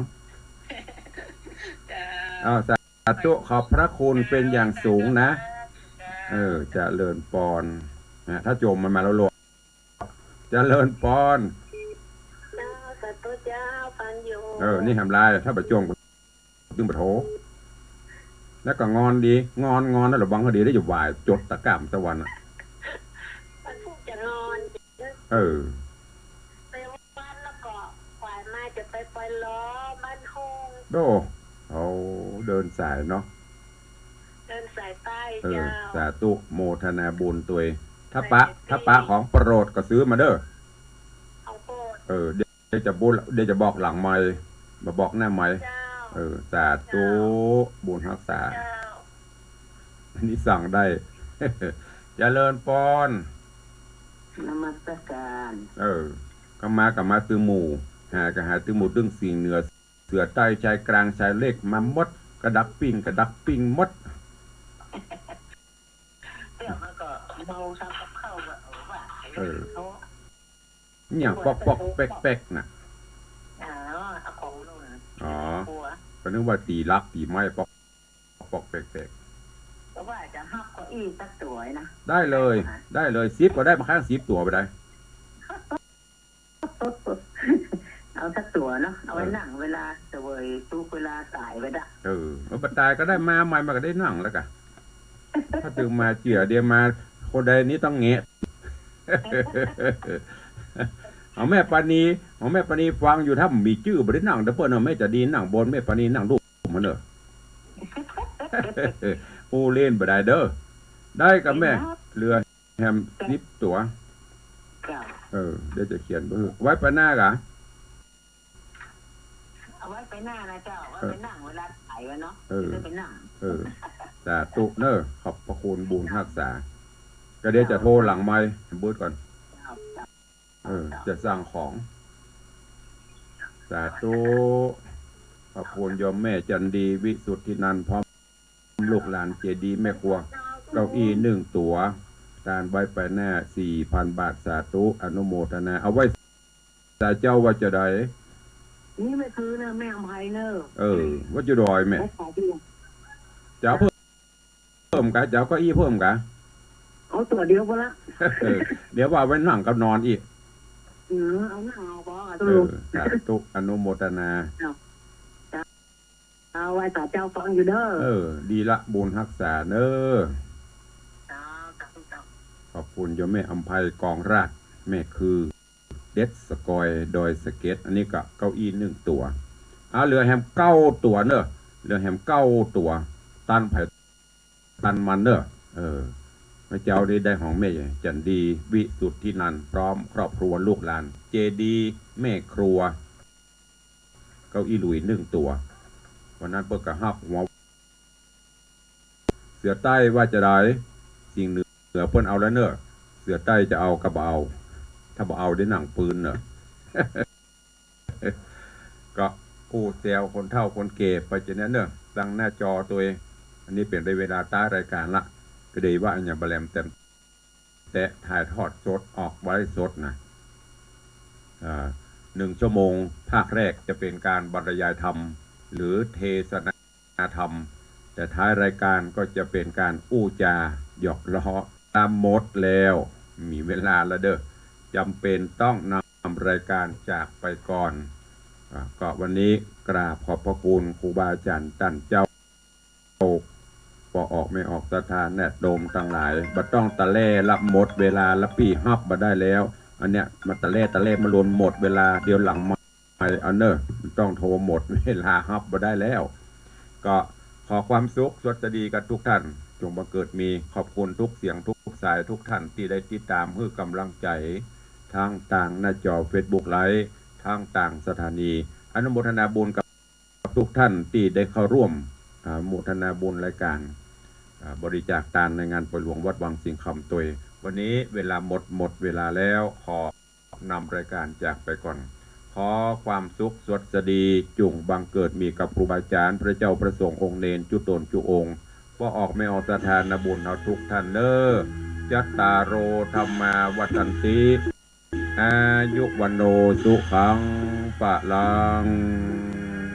สาธุขอบพระคุณเป็นอย่างสูงนะเจริญปอนนะถ้าจมมันมาแล้วโลดเจริญปอนสาธุเจ้าฟังอยู่นี่ทำลายถ้าประจงตึงประโถแล้วก็งอนดีงอนแล้วระวังก็ดีได้อยู่วายจดตะกร้ามตะวันมันพูดจะงอนไปวันแล้วก็ฝ่ายมาจะไปปล่อยล้อบ้านฮงเอาเดินสายเนาะเดินสายใต้เจ้าสาธุโมทนาบุญตัวถ้าปะของโปรดก็ซื้อมาเด้อเดี๋ยวจะบุญเดี๋ยวจะบอกหลังไมค์มาบอกหน้าไมค์สาธุบุญรักษาอันนี้สั่งได้เจริญปอนนมัสการก็มาตื้อหมู่หตื้อหมู่ตึ้งสิ่งเหนือเสือใต้ชายกลางชายเล็กมามดกระดักปิ้งมดเดี๋ยวมันก็เมาทำกับข้าวว่าอย่างปอกเป๊กๆน่ะเอาของนู่นก็นึกว่าตีลักตีไม้ปอกเป๊กๆเพราะว่าจะหักเก้าอี้สักตัวนะได้เลยซิปก็ได้มาข้างซิปตัวไปได้เอาสักตัวเนาะเอาไว้นั่งเวลาเสวยทุกเวลาตายไปได้เอาไปตายก็ได้มาใหม่มาก็ได้นั่งแล้วกันถ้าถึงมาเจือเดียวมาคนใดนี้ต้องเงี้ยเอาแม่ปานีฟังอยู่ถ้ามีชื่อบริหนังเดี๋ยวเพื่อนแม่จะดีหนังบนแม่ปานีหนังลูกมันเด้อผู้เล่นบ่ได้เด้อได้กับแม่เรือแฮม10 ตัวเดี๋ยวจะเขียนเบอร์ไว้ไปหน้ากะเอาไว้ไปหน้านะเจ้าไว้ไปนั่งเวลาถ่ายไว้เนาะจะไปนั่งสาธุเนอะขอบพระคุณบุญรักษาก็เดี๋ยวจะโทรหลังไมค์บูธก่อนจะสร้างของสาธุขอบคุณโยมแม่จันดีวิสุทธินันท์พร้อมลูกหลานเจดีแม่ครัวเก้าอี้1 ตัวทานไว้ไปแน่ 4,000 บาทสาธุอนุโมทนาเอาไว้สาเจ้าว่าจะได้นี่ไม่คือนะแม่อภัยเนอะว่าจะดอยแม่เจ้าเพิ่มกะเจ้าก็อี้เพิ่มกะเอาตัวเดียวพอละเดี๋ยวว่าไว้นั่งกับนอนอีกเอาหน้าเอาบ่สาธุอนุโมทนาเอาไว้สาเจ้าฟังอยู่เด้อดีละบุญรักษาเด้อขอบคุณโยมแม่อภัยกองราชแม่คือเด็ดสกอยดอยสเก็ตอันนี้ก็เก้าอี้1 ตัวเรือแฮม9 ตัวเนอะเรือแฮม9 ตัวตันไผ่ตันมันเนอะพระเจ้าได้ของแม่จันดีวิสุทธินันท์พร้อมครอบครัวลูกหลานเจดีแม่ครัวเก้าอี้หลุย1 ตัววันนั้นเปิดกระหับหัวเสือใต้ว่าจะได้สิ่งเหนือเพิ่นเอาแล้วเนอะเสือใต้จะเอากระเบาถ้าบ่เอาได้หนังปืนเนอะ ก็ผู้เซลคนเฒ่าคนเก็บไปจะเนี้ยเนอะตั้งหน้าจอตัวเองอันนี้เปลี่ยนได้เวลาต้ารายการละก็ดีว่าอันอย่างบะแลมเต็มแต่ถ่ายทอดสดออกไว้สดนะ1 ชั่วโมงภาคแรกจะเป็นการบรรยายธรรมหรือเทศนาธรรมแต่ท้ายรายการก็จะเป็นการอู้จาหยอกล้อตามหมดแล้วมีเวลาแล้วเด้อจำเป็นต้องนำรายการจากไปก่อนก็วันนี้กราบขอบพระคุณครูบาอาจารย์ท่านเจ้า พอออกไม่ออกสถานแนดโดมต่างหลายบัดต้องตะเล่ละหมดเวลาละปีฮับมาได้แล้ว อันเนี้ยมาตะเล่มาลวนหมดเวลาเดี๋ยวหลังมาอันเนอร์ต้องโทรหมดเวลาฮับมาได้แล้ว ก็ขอความสุขสวัสดีกับทุกท่านจงบังเกิดมีขอบคุณทุกเสียงทุกสายทุกท่านที่ได้ติดตามเพื่อกำลังใจทางต่างหน้าจอ Facebook ไลฟ์ทางต่างสถานีอนุโมทนาบุญกับทุกท่านที่ได้เข้าร่วมอนุโมทนาบุญรายการบริจาคทานในงานปล่อยหลวงวัดวังสิงห์คำตัวยวันนี้เวลาหมดเวลาแล้วขอนำรายการจากไปก่อนขอความสุขสวัสดีจุงบังเกิดมีกับครูบาอาจารย์พระเจ้าประสงค์องค์เนนจุตนจุองค์ว่าออกไม่ออกสถานบุญเอาทุกท่านเนอจัตตารโอธรรมาวัฏันติอายุวันโนสุขังปะลัง